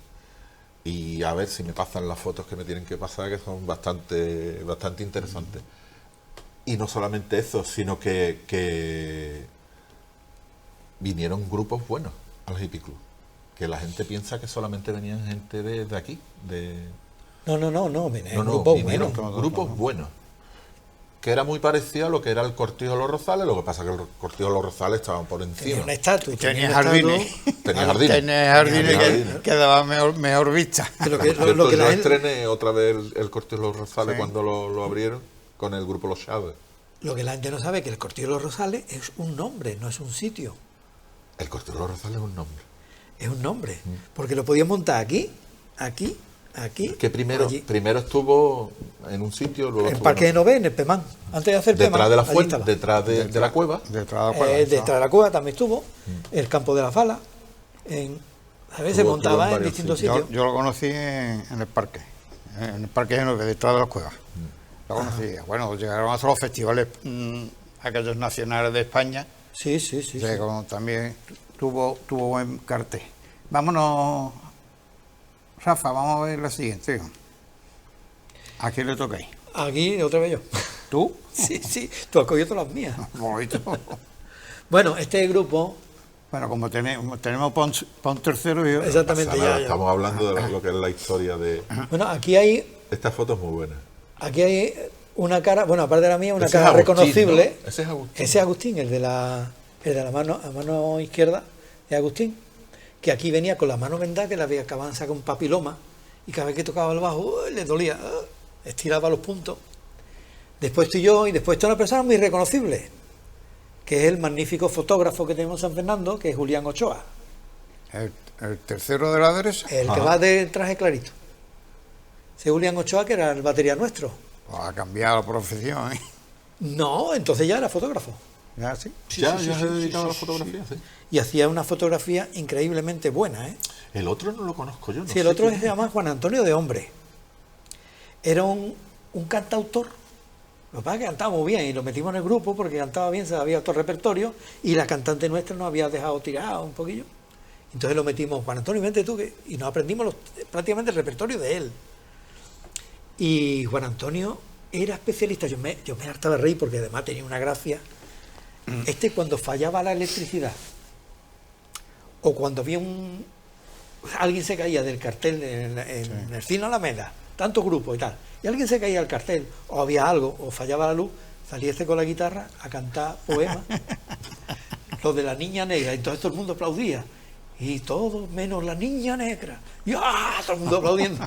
Y a ver si me pasan las fotos que me tienen que pasar, que son bastante interesantes. Y no solamente eso, sino que vinieron grupos buenos al Hippie Club. Que la gente piensa que solamente venían gente de aquí. No, No, grupos vinieron buenos. grupos buenos. Que era muy parecido a lo que era el Cortijo de los Rosales, lo que pasa que el Cortijo de los Rosales estaban por Tenía encima. una estatua. Tenía un jardines. estatua, Tenía jardines. Tenía jardines Tenía que, jardines. que daba mejor vista. que lo que, Por lo cierto, que yo la gente, estrené otra vez el Cortijo de los Rosales Sí. cuando lo abrieron con el grupo Los Shadows. lo que la gente no sabe es que el Cortillo de los Rosales es un nombre, no es un sitio. El Cortijo de los Rosales es un nombre. Es un nombre. Porque lo podías montar aquí, Que primero allí. estuvo en un sitio, luego En estuvo Parque de Nové, en el Pemán. Antes de hacer detrás Pemán, de la allí fuente, estaba. detrás de la cueva. Detrás de la cueva, Detrás de la cueva también estuvo. El campo de la Fala. A veces se Estuvo montaba en en varios distintos Yo, sitios. yo lo conocí en el parque de Nueve, detrás de las cuevas. Lo conocí. Bueno, llegaron a hacer los festivales aquellos nacionales de España. Sí. Como también tuvo buen cartel. Vámonos, Rafa, vamos a ver la siguiente. Hijo. ¿A quién le toca ahí? Aquí otra vez yo. ¿Tú? Sí. Tú has cogido todas las mías. Bonito. Bueno, este grupo, Bueno, como tenemos pa' un tercero, yo, exactamente, Pasa nada, ya. estamos hablando de lo que es la historia de... Bueno, aquí hay Esta foto es muy buena. una cara, bueno, aparte de la mía, una Ese es cara Agustín, reconocible. ¿no? Ese es Agustín. Ese es Agustín, el de la mano izquierda es Agustín, que aquí venía con la mano vendada, que le había acaban de sacar un papiloma, y cada vez que tocaba el bajo, le dolía, estiraba los puntos. Después estoy yo, y después está una persona muy reconocible, que es el magnífico fotógrafo que tenemos en San Fernando, que es Julián Ochoa. El tercero de la derecha. El que va de traje clarito. Ese Julián Ochoa, que era el batería nuestro. Pues ha cambiado la profesión, ¿eh? No, entonces ya era fotógrafo. ¿Ya sí? Ya se ha dedicado a la fotografía, sí. Y hacía una fotografía increíblemente buena, ¿eh? El otro no lo conozco yo. No Sí, el otro se llama Juan Antonio de Hombre. Era un cantautor. Lo que pasa es que cantaba muy bien y lo metimos en el grupo porque cantaba bien, sabía todo el repertorio y la cantante nuestra nos había dejado tirado un poquillo. Entonces lo metimos, Juan Antonio, vente tú, y nos aprendimos prácticamente el repertorio de él. Y Juan Antonio era especialista, yo me hartaba de reír porque además tenía una gracia. Cuando fallaba la electricidad o cuando había alguien se caía del cartel en el cine Alameda, tantos grupos y tal, y alguien se caía del cartel o había algo o fallaba la luz, salía con la guitarra a cantar poemas, lo de la niña negra, y entonces todo el mundo aplaudía y todo menos la niña negra y todo el mundo aplaudiendo.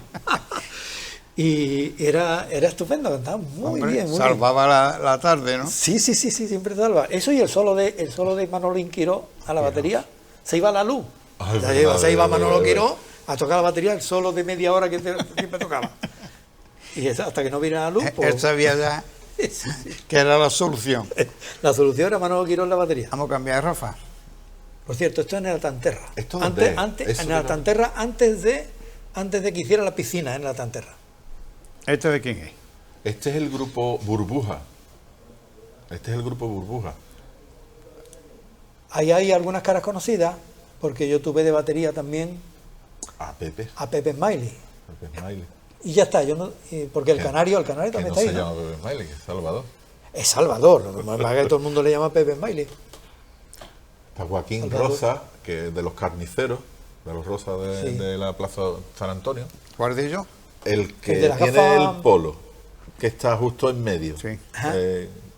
Y era estupendo, cantaba muy bien. Salvaba la tarde, ¿no? Sí, siempre salva. Eso y el solo de Manolo Inquiró a la batería, se iba a la luz. Se iba Manolo Quiró a tocar la batería, el solo de media hora que siempre tocaba. Y eso, hasta que no viniera la luz. Él sabía ya que era la solución. La solución era Manolo Quiró en la batería. Vamos a cambiar de Rafa. Por cierto, esto es en el Altanterra. En el Altanterra, antes de que hiciera la piscina en el Altanterra. ¿Este de quién es? Este es el grupo Burbuja. Ahí hay algunas caras conocidas, porque yo tuve de batería también a Pepe Smiley. Smiley. Y ya está, porque el canario también está ahí. No se llama Pepe Smiley, que es Salvador. Es Salvador, normal que todo el mundo le llama Pepe Smiley. Está Joaquín Salvador Rosa, que es de los carniceros, de los Rosas de la Plaza San Antonio. ¿Cuál de ellos? El que tiene el polo, que está justo en medio, sí.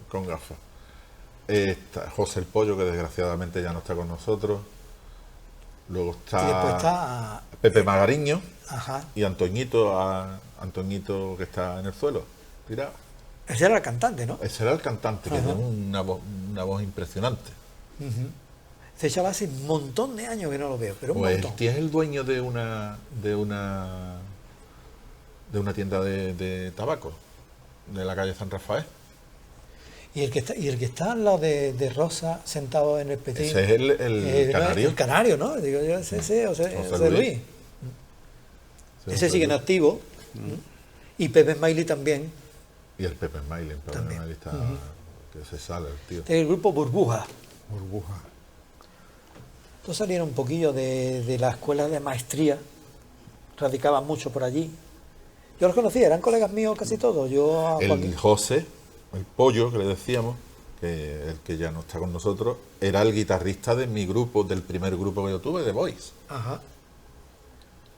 Con gafas. Está José el Pollo, que desgraciadamente ya no está con nosotros. Luego está Pepe Magariño. Ajá. Y Antoñito, que está en el suelo, tirado. Ese era el cantante, ¿no? Ese era el cantante, que tiene una voz impresionante. Ese chaval hace un montón de años que no lo veo, pero un montón. Es el dueño de una tienda de tabaco de la calle San Rafael. Y el que está al lado de Rosa, sentado en el petín. Ese es el canario. El canario, ¿no? Digo yo, ese Luis. Ese sigue en activo. Y Pepe Smiley también. Y el Pepe Smiley, está que se sale el tío. El grupo Burbuja. Burbuja. Todos salieron un poquillo de la escuela de maestría. Radicaban mucho por allí. Yo los conocía, eran colegas míos casi todos. El José, el Pollo, que le decíamos, que el que ya no está con nosotros, era el guitarrista de mi grupo, del primer grupo que yo tuve, The Boys. Ajá.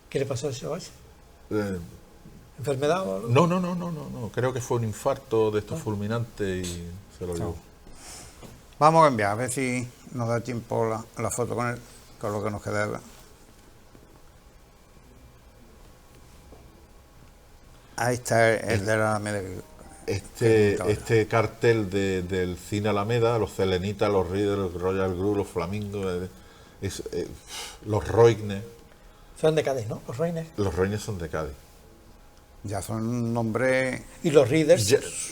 ¿Qué le pasó a ese Boys? ¿Enfermedad o algo? No. Creo que fue un infarto de estos fulminantes y se lo llevó. Vamos a cambiar, a ver si nos da tiempo la foto con lo que nos queda. Ahí está el de la Alameda. Este cartel del Cine Alameda, los Celenitas, los Readers, los Royal Group, los Flamingos, los Roignes. Son de Cádiz, ¿no? Los Roignes. Los Roignes son de Cádiz. Ya son nombres. Y los Readers.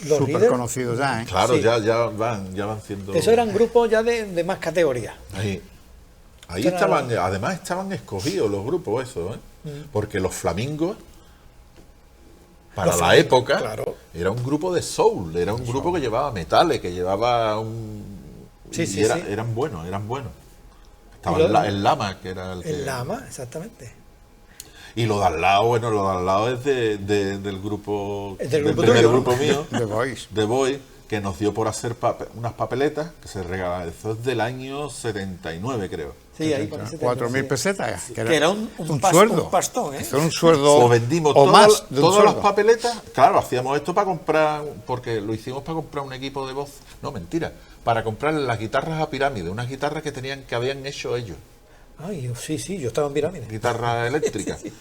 Súper conocidos ya, ¿eh? Claro, sí. ya van siendo. Eso eran grupos ya de más categoría. Ahí estaban, además estaban escogidos los grupos esos, ¿eh? Porque los Flamingos, para la época, claro, era un grupo de soul, era un grupo que llevaba metales, que llevaba un... Eran buenos. Estaba el Lama, que era el Lama, exactamente. Y lo de al lado es del grupo... Es del grupo primer tuyo, grupo mío, The Boys, que nos dio por hacer unas papeletas que se regalaban. Eso es del año 79, creo. Sí, ahí 4.000 pesetas. Que era un sueldo. Un pastón, ¿eh? Eso era un sueldo. O vendimos todas las papeletas. Claro, hacíamos esto para comprar, porque lo hicimos para comprar un equipo de voz. No, mentira. Para comprar las guitarras a pirámide, unas guitarras que habían hecho ellos. Ay, sí, yo estaba en pirámide. Guitarra eléctrica. Sí.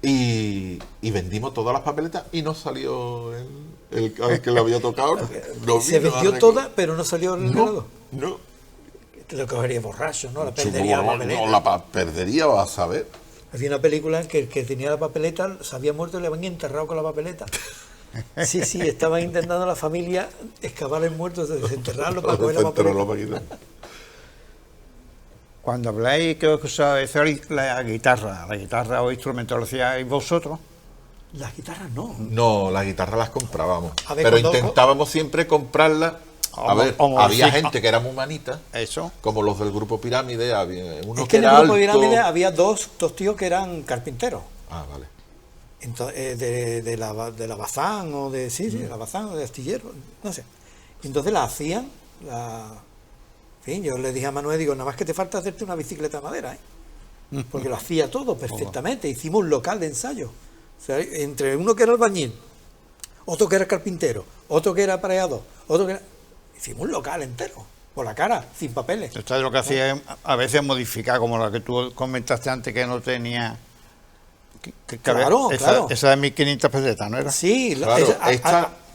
Y vendimos todas las papeletas y no salió el que le había tocado. Se vendió toda, pero no salió el ganador. No. Te lo cogería borracho, ¿no? La perdería la papeleta. No, la perdería, vas a saber. Había una película en que el que tenía la papeleta se había muerto y le habían enterrado con la papeleta. Sí, estaban intentando la familia excavar el muerto, desenterrarlo para coger la papeleta. Cuando habláis, creo que usabais la guitarra o instrumento, ¿lo hacíais vosotros? Las guitarras no. No, las guitarras las comprábamos. A ver, pero intentábamos siempre comprarlas. A ver, había gente que era muy manita. Eso. Como los del grupo Pirámide. Había uno es que en era el grupo alto. Pirámide había dos tíos que eran carpinteros. Ah, vale. Entonces, de la Bazán o de la Bazán o de Astillero, no sé. Entonces la hacían, en fin, yo le dije a Manuel, digo, nada más que te falta hacerte una bicicleta de madera, porque lo hacía todo perfectamente. Hicimos un local de ensayo. O sea, entre uno que era albañil, otro que era carpintero, otro que era apareador, otro que era... Hicimos un local entero, por la cara, sin papeles. Esto es lo que hacía a veces modificar, como la que tú comentaste antes, que no tenía... Claro. Esa de 1500 pesetas, ¿no era? Sí, claro,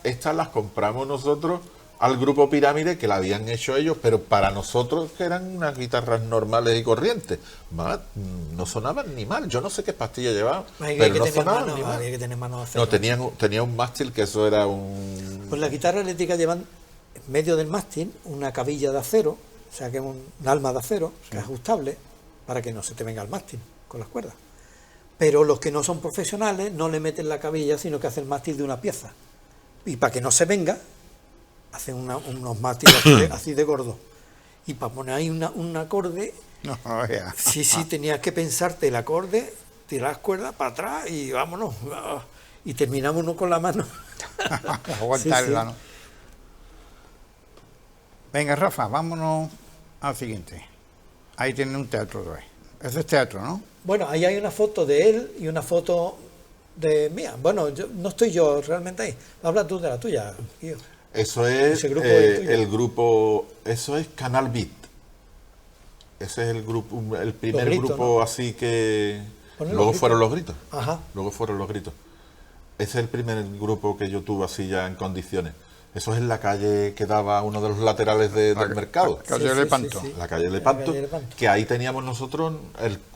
estas las compramos nosotros al grupo Pirámide, que la habían hecho ellos, pero para nosotros que eran unas guitarras normales y corrientes. No sonaban ni mal. Yo no sé qué pastillas llevaban, pero no sonaban ni mal. Había que tener manos de acero. No, tenía un mástil que eso era un... Pues las guitarras eléctricas llevan en medio del mástil una cabilla de acero, o sea que es un alma de acero, que es ajustable, para que no se te venga el mástil con las cuerdas. Pero los que no son profesionales no le meten la cabilla, sino que hacen mástil de una pieza. Y para que no se venga, hacen unos mástiles así de gordo. Y para poner ahí un acorde, sí, tenías que pensarte el acorde, tirar las cuerdas para atrás y vámonos. Y terminamos uno con la mano. Aguantarla, ¿no? Venga, Rafa, vámonos al siguiente. Ahí tiene un teatro otra vez. Ese es teatro, ¿no? Bueno, ahí hay una foto de él y una foto de mía. Bueno, no estoy yo realmente ahí. Habla tú de la tuya, tío. Eso es el grupo, eso es Canal Beat. Ese es el grupo, el primer grupo, ¿no? Así que luego fueron los gritos. Ajá. Luego fueron los gritos. Ese es el primer grupo que yo tuve así ya en condiciones. Eso es en la calle que daba uno de los laterales del mercado. La calle Lepanto. La calle Lepanto, que ahí teníamos nosotros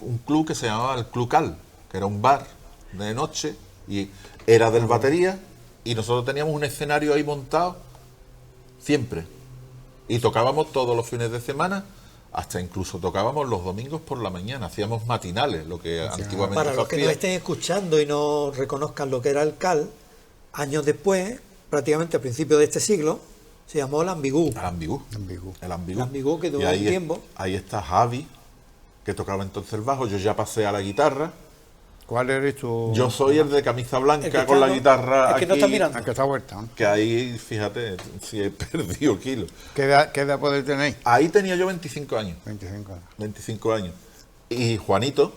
un club que se llamaba el Club Cal, que era un bar de noche y era del batería, y nosotros teníamos un escenario ahí montado siempre. Y tocábamos todos los fines de semana, hasta incluso tocábamos los domingos por la mañana, hacíamos matinales, lo que antiguamente para los que no estén escuchando y no reconozcan lo que era el Cal, años después, prácticamente a principios de este siglo, se llamó el Ambigú. El Ambigú. El Ambigú, que duró un tiempo. Ahí está Javi, que tocaba entonces el bajo. Yo ya pasé a la guitarra. ¿Cuál eres tú? Yo soy el de camisa blanca con la guitarra aquí. Que no está mirando. El que está vuelta, ¿no? Que ahí, fíjate, si he perdido kilos. ¿Qué edad podéis tener? Ahí tenía yo 25 años. 25 años. 25 años. Y Juanito,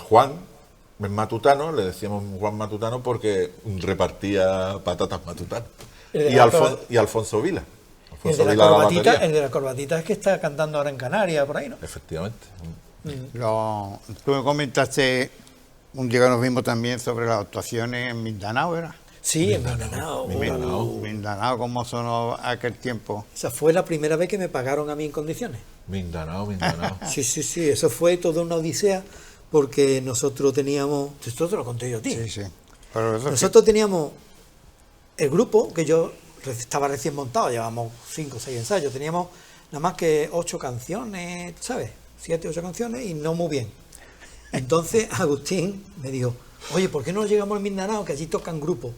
Juan, es matutano, le decíamos Juan Matutano porque repartía patatas matutanas. Y Alfonso Vila. El de la corbatita es que está cantando ahora en Canarias, por ahí, ¿no? Efectivamente. Tú me comentaste un día que nos vimos también sobre las actuaciones en Mindanao, ¿verdad? Sí, en Mindanao. Mindanao, ¿cómo sonó aquel tiempo? Esa fue la primera vez que me pagaron a mí en condiciones. Mindanao. Sí, eso fue toda una odisea, porque nosotros teníamos... Esto te lo conté yo a ti. Sí. Pero nosotros teníamos el grupo, que yo estaba recién montado, llevábamos 5 o 6 ensayos, teníamos nada más que 8 canciones, ¿sabes? 7 o 8 canciones y no muy bien. Entonces Agustín me dijo, oye, ¿por qué no llegamos al Mindanao, que allí tocan grupos?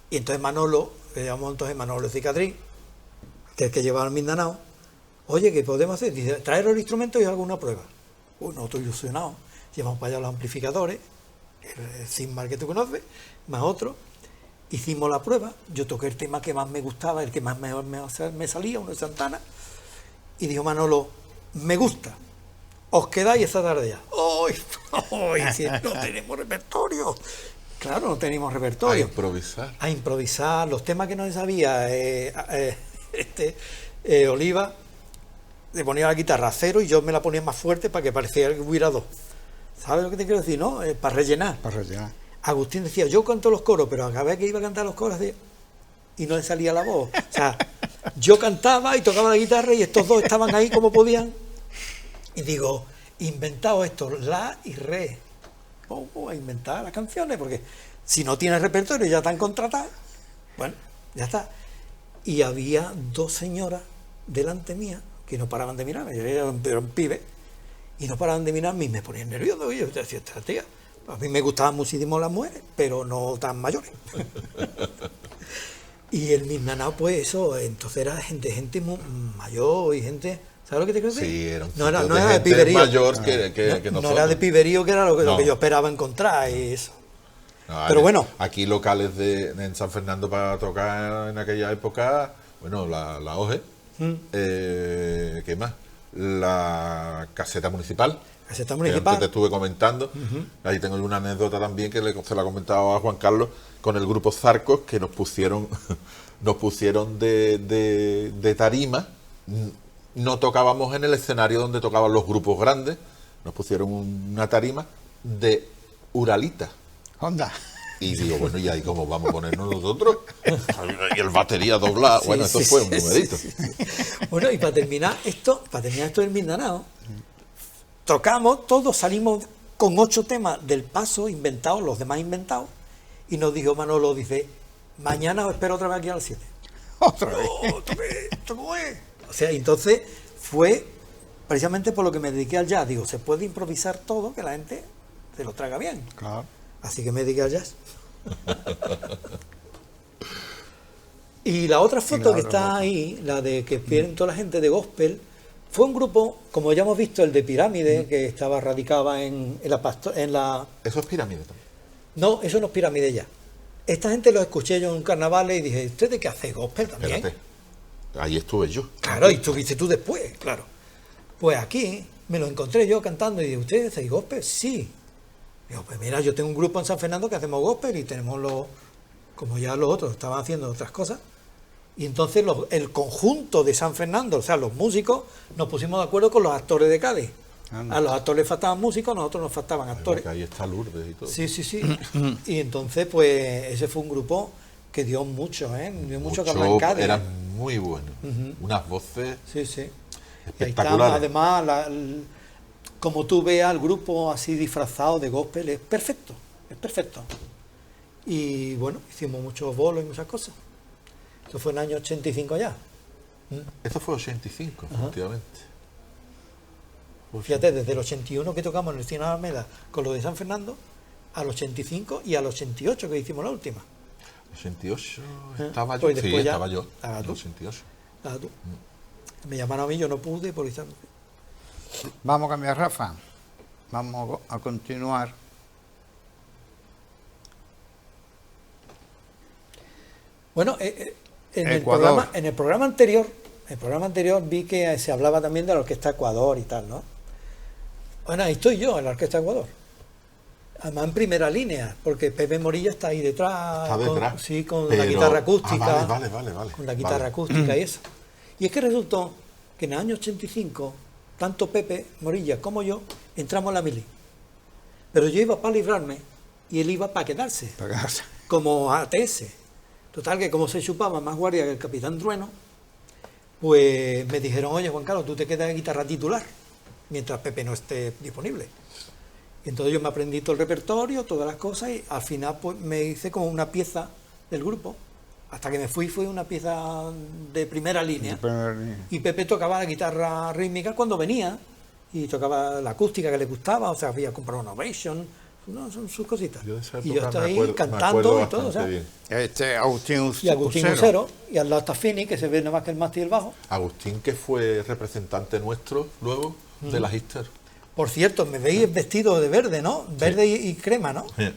Y entonces Manolo, le llamamos entonces Manolo Cicatriz, que es el que llevaba al Mindanao, oye, ¿qué podemos hacer? Dice, traer los instrumentos y hago una prueba. Nosotros ilusionados, llevamos para allá los amplificadores, el Sigmar que tú conoces, más otro, hicimos la prueba, yo toqué el tema que más me gustaba, el que más me salía, uno de Santana, y dijo Manolo, me gusta, os quedáis esa tarde ya. ¡Ay! Si no tenemos repertorio. Claro, no tenemos repertorio. A improvisar. Los temas que no sabía Oliva le ponía la guitarra a cero y yo me la ponía más fuerte para que pareciera que hubiera 2. ¿Sabes lo que te quiero decir, no? Para rellenar. Agustín decía, yo canto los coros, pero a cada vez que iba a cantar los coros y no le salía la voz. O sea, Yo cantaba y tocaba la guitarra y estos dos estaban ahí como podían. Y digo, inventado esto, la y re. A inventar las canciones, porque si no tienes repertorio ya están contratados. Bueno, ya está. Y había dos señoras delante mía que no paraban de mirarme. Yo era un pibe y no paraban de mirarme y me ponían nervioso. Y yo decía, esta tía, a mí me gustaban muchísimo las mujeres, pero no tan mayores. Y el Mindanao, pues eso, entonces era gente muy mayor y gente, ¿sabes lo que te quiero decir? Sí, era un no era de de piberío. Mayor que nosotros. No era de piberío, que era lo que yo esperaba encontrar y eso. No, pero bueno. Aquí locales en San Fernando para tocar en aquella época, bueno, la OGE, ¿qué más? La caseta municipal. Caseta municipal. Que te estuve comentando. Ahí tengo una anécdota también que se la comentaba a Juan Carlos con el grupo Zarcos, que nos pusieron de tarima. No tocábamos en el escenario donde tocaban los grupos grandes, nos pusieron una tarima de Uralita. Onda. Y digo, bueno, ¿y ahí cómo vamos a ponernos nosotros? Y el batería doblado. Bueno, esto fue un numerito. Sí. Bueno, y para terminar esto del Mindanao, tocamos, todos salimos con 8 temas del paso inventados, los demás inventados, y nos dijo Manolo, dice, mañana os espero otra vez aquí a las 7. ¿Otra vez? ¿Esto cómo es? O sea, entonces fue precisamente por lo que me dediqué al jazz. Digo, se puede improvisar todo, que la gente se lo traga bien. Claro. Así que me dediqué al jazz. Y la otra foto que está ahí, la de que vienen toda la gente de gospel, fue un grupo, como ya hemos visto, el de Pirámide, que estaba radicaba en la... ¿Eso es Pirámide también? No, eso no es Pirámide ya. Esta gente lo escuché yo en un carnaval y dije, ¿usted de qué hace gospel también? Espérate. Ahí estuve yo. Claro, y estuviste tú después, claro. Pues aquí me lo encontré yo cantando y dije, ¿ustedes hacéis gospel? Sí. Digo, pues mira, yo tengo un grupo en San Fernando que hacemos gospel y tenemos como ya los otros estaban haciendo otras cosas. Y entonces el conjunto de San Fernando, o sea, los músicos, nos pusimos de acuerdo con los actores de Cádiz. A los actores les faltaban músicos, a nosotros nos faltaban actores. Ahí está Lourdes y todo. Sí. Y entonces, pues, ese fue un grupo que dio mucho, dio mucho que hablar en Cádiz. Eran muy buenos. Unas voces espectaculares. Además, como tú veas el grupo así disfrazado de gospel, es perfecto. Y bueno, hicimos muchos bolos y muchas cosas. Esto fue en el año 85 ya. Esto fue 85, efectivamente. Fíjate, desde el 81 que tocamos en el Cine de Alameda con lo de San Fernando, al 85 y al 88 que hicimos la última. 88 estaba yo. Pues Sí, ya, estaba yo. Estaba tú. 88. Estaba tú. Me llamaron a mí, yo no pude por estar. Vamos a cambiar, Rafa. Vamos a continuar. Bueno, en el programa anterior vi que se hablaba también de la Orquesta Ecuador y tal, ¿no? Bueno, ahí estoy yo en la Orquesta Ecuador. Además en primera línea, porque Pepe Morilla está ahí detrás. Está detrás. Con la guitarra acústica. Vale. Con la guitarra acústica y eso. Y es que resultó que en el año 85, tanto Pepe Morilla como yo entramos en la mili. Pero yo iba para librarme y él iba para quedarse. Como ATS. Total, que como se chupaba más guardia que el Capitán Trueno, pues me dijeron, oye, Juan Carlos, tú te quedas de guitarra titular, mientras Pepe no esté disponible. Y entonces yo me aprendí todo el repertorio, todas las cosas, y al final pues me hice como una pieza del grupo. Hasta que me fui una pieza de primera línea. Y Pepe tocaba la guitarra rítmica cuando venía, y tocaba la acústica que le gustaba, o sea, había comprado una Ovation, no, son sus cositas. Y yo estoy ahí cantando y todo, o sea. Agustín Ucero, y al lado está Fini, que se ve nada más que el mástil y el bajo. Agustín, que fue representante nuestro luego de la Hister. Por cierto, me veis vestido de verde, ¿no? Verde y crema, ¿no? Sí.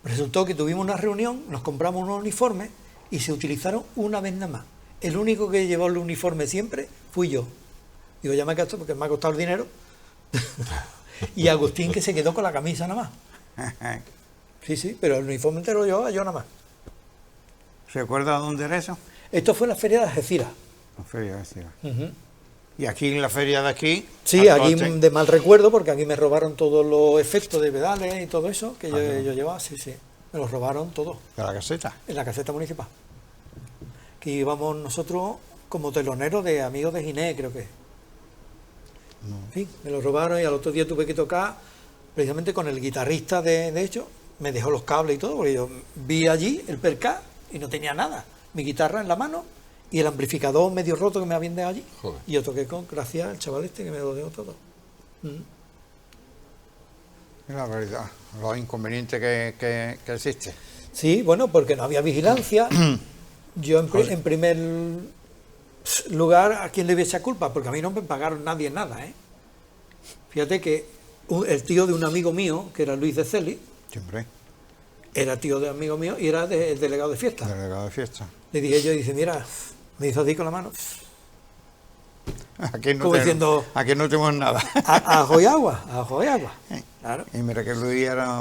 Resultó que tuvimos una reunión, nos compramos unos uniformes y se utilizaron una vez nada más. El único que llevó el uniforme siempre fui yo. Digo, ya me gastó porque me ha costado el dinero. Y Agustín, que se quedó con la camisa nada más. Sí, pero el uniforme entero lo llevaba yo nada más. ¿Recuerda dónde era eso? Esto fue en la feria de Algeciras. La feria de Algeciras. Y aquí en la feria de aquí. Sí, aquí de mal recuerdo, porque aquí me robaron todos los efectos de pedales y todo eso que yo llevaba, sí. Me los robaron todos. ¿De la caseta? En la caseta municipal. Que íbamos nosotros como telonero de Amigos de Ginés, creo que. Sí, me lo robaron y al otro día tuve que tocar precisamente con el guitarrista de hecho, me dejó los cables y todo, porque yo vi allí el percal y no tenía nada, mi guitarra en la mano y el amplificador medio roto que me habían dejado allí. Joder. Y yo toqué gracias al chaval este que me lo dejó todo. La verdad, los inconvenientes que existe. Sí, bueno, porque no había vigilancia. Yo en primer lugar, ¿a quién le hubiese culpa? Porque a mí no me pagaron nadie nada, ¿eh? Fíjate que el tío de un amigo mío, que era Luis de Celi, siempre era tío de un amigo mío y era el delegado de fiesta. Delegado de fiesta. Le dije yo, y dice, mira, me hizo así con la mano. Aquí no, como diciendo, aquí no tenemos nada. Ajo y agua, ajo y agua. Claro. Y mira que Luis era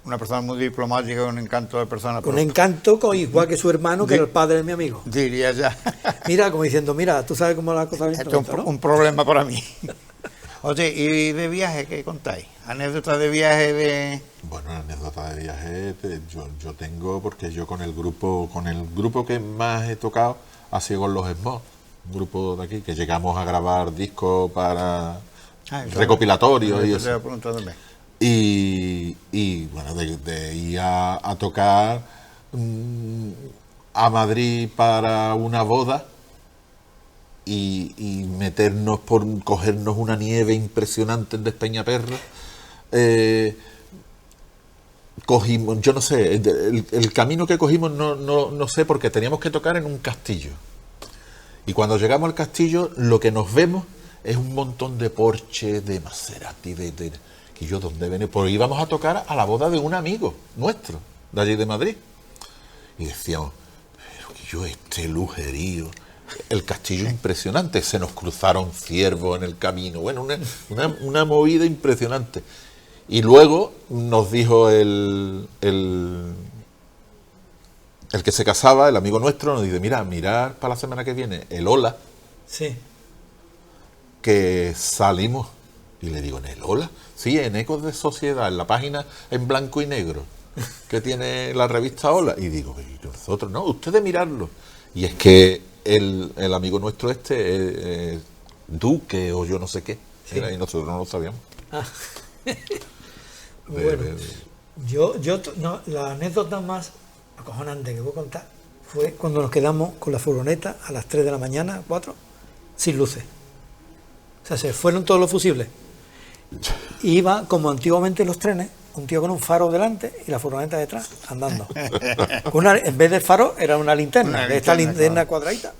una persona muy diplomática, un encanto de persona. Un encanto, igual que su hermano, que era el padre de mi amigo. Diría ya. Mira, como diciendo, mira, tú sabes cómo la cosa viene. Esto es un problema para mí. Oye, ¿y de viaje qué contáis? ¿Anécdotas de viaje de...? Bueno, anécdotas de viaje yo tengo, porque yo con el grupo que más he tocado ha sido con los Smog, un grupo de aquí, que llegamos a grabar discos para recopilatorios y eso. Y bueno, de ir a tocar a Madrid para una boda y meternos por cogernos una nieve impresionante en Despeñaperro. Cogimos, yo no sé, el camino que cogimos no sé, porque teníamos que tocar en un castillo. Y cuando llegamos al castillo, lo que nos vemos es un montón de Porsche, de Maserati, que yo, ¿dónde viene? Pues íbamos a tocar a la boda de un amigo nuestro, de allí de Madrid. Y decíamos, pero que yo este lujerío, el castillo impresionante, se nos cruzaron ciervos en el camino, bueno, una movida impresionante. Y luego nos dijo el que se casaba, el amigo nuestro, nos dice, mirad para la semana que viene el Ola, sí, que salimos. Y le digo, ¿en el Ola? Sí, en Ecos de Sociedad, en la página en blanco y negro que tiene la revista Ola. Y digo, ¿y nosotros? No, ustedes miradlo. Y es que el amigo nuestro Duque o yo no sé qué, sí. Era, y nosotros no lo sabíamos. Bueno, la anécdota más acojonante que voy a contar fue cuando nos quedamos con la furgoneta a las 3 de la mañana, 4, sin luces. O sea, se fueron todos los fusibles. Y iba, como antiguamente los trenes, un tío con un faro delante y la furgoneta detrás, andando. En vez del faro era una linterna, esta linterna cuadradita.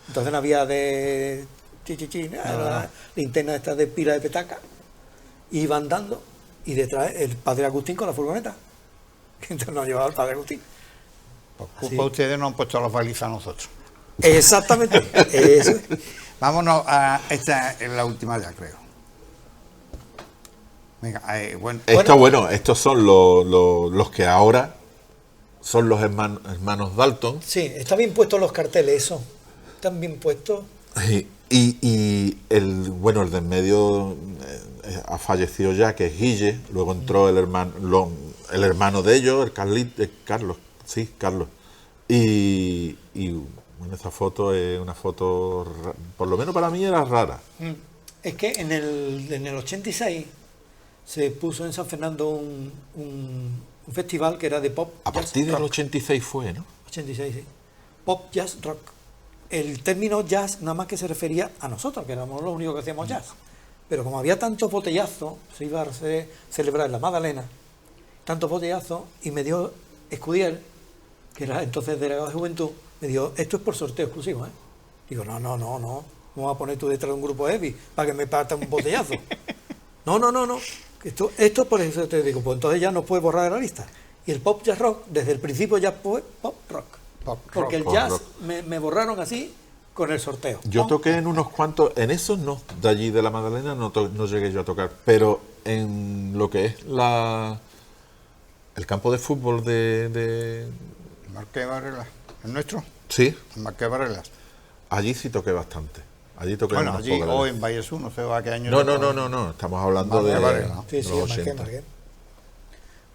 Entonces no había de linterna esta de pila de petaca. Iba andando y detrás el padre Agustín con la furgoneta. Entonces nos llevaba el padre Agustín. Por culpa de ustedes no han puesto las balizas a nosotros. Exactamente. Eso. Vámonos a esta, es la última ya, creo. Venga, estos son los que ahora son los hermanos Dalton. Sí, está bien puestos los carteles, eso. Están bien puestos. Y el de en medio ha fallecido ya, que es Guille. Luego entró el hermano de ellos, Carlos. Sí, Carlos. Y bueno, esta foto es una foto, por lo menos para mí era rara. Es que en el 86 se puso en San Fernando un festival que era de pop. A partir del 86 fue, ¿no? 86, sí. Pop, jazz, rock. El término jazz nada más que se refería a nosotros, que éramos los únicos que hacíamos jazz. Pero como había tantos botellazos, se iba a celebrar en la Magdalena, tantos botellazos, y me dio Escudiel, que era entonces delegado de Juventud, me dijo, esto es por sorteo exclusivo, ¿eh? Digo, no, me vas a poner tú detrás de un grupo heavy para que me parta un botellazo. No. Esto por eso te digo, pues entonces ya no puedes borrar de la lista. Y el pop jazz rock, desde el principio ya fue pop rock. Porque el jazz me borraron así con el sorteo. Yo toqué en unos cuantos, en esos no, de allí de la Magdalena no llegué yo a tocar, pero en lo que es el campo de fútbol de Marqués Varela, ¿el nuestro? Sí. Marqués Varela. Allí sí toqué bastante. Allí toqué allí o en Vallesú, no sé a qué año. No, estamos hablando de Varela. Sí, Marqués.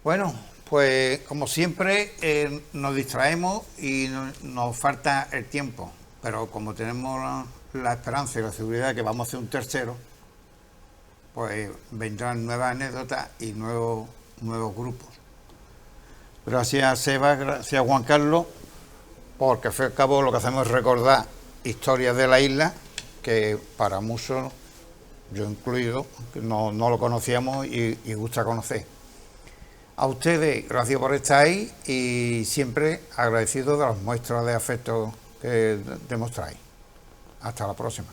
Bueno, pues como siempre nos distraemos y nos falta el tiempo. pero como tenemos la esperanza y la seguridad de que vamos a hacer un tercero, pues vendrán nuevas anécdotas y nuevos grupos. Gracias Seba, gracias Juan Carlos, porque al fin y al cabo lo que hacemos es recordar historias de la isla que para muchos, yo incluido, no lo conocíamos y gusta conocer. A ustedes, gracias por estar ahí y siempre agradecido de las muestras de afecto que demostráis. Hasta la próxima.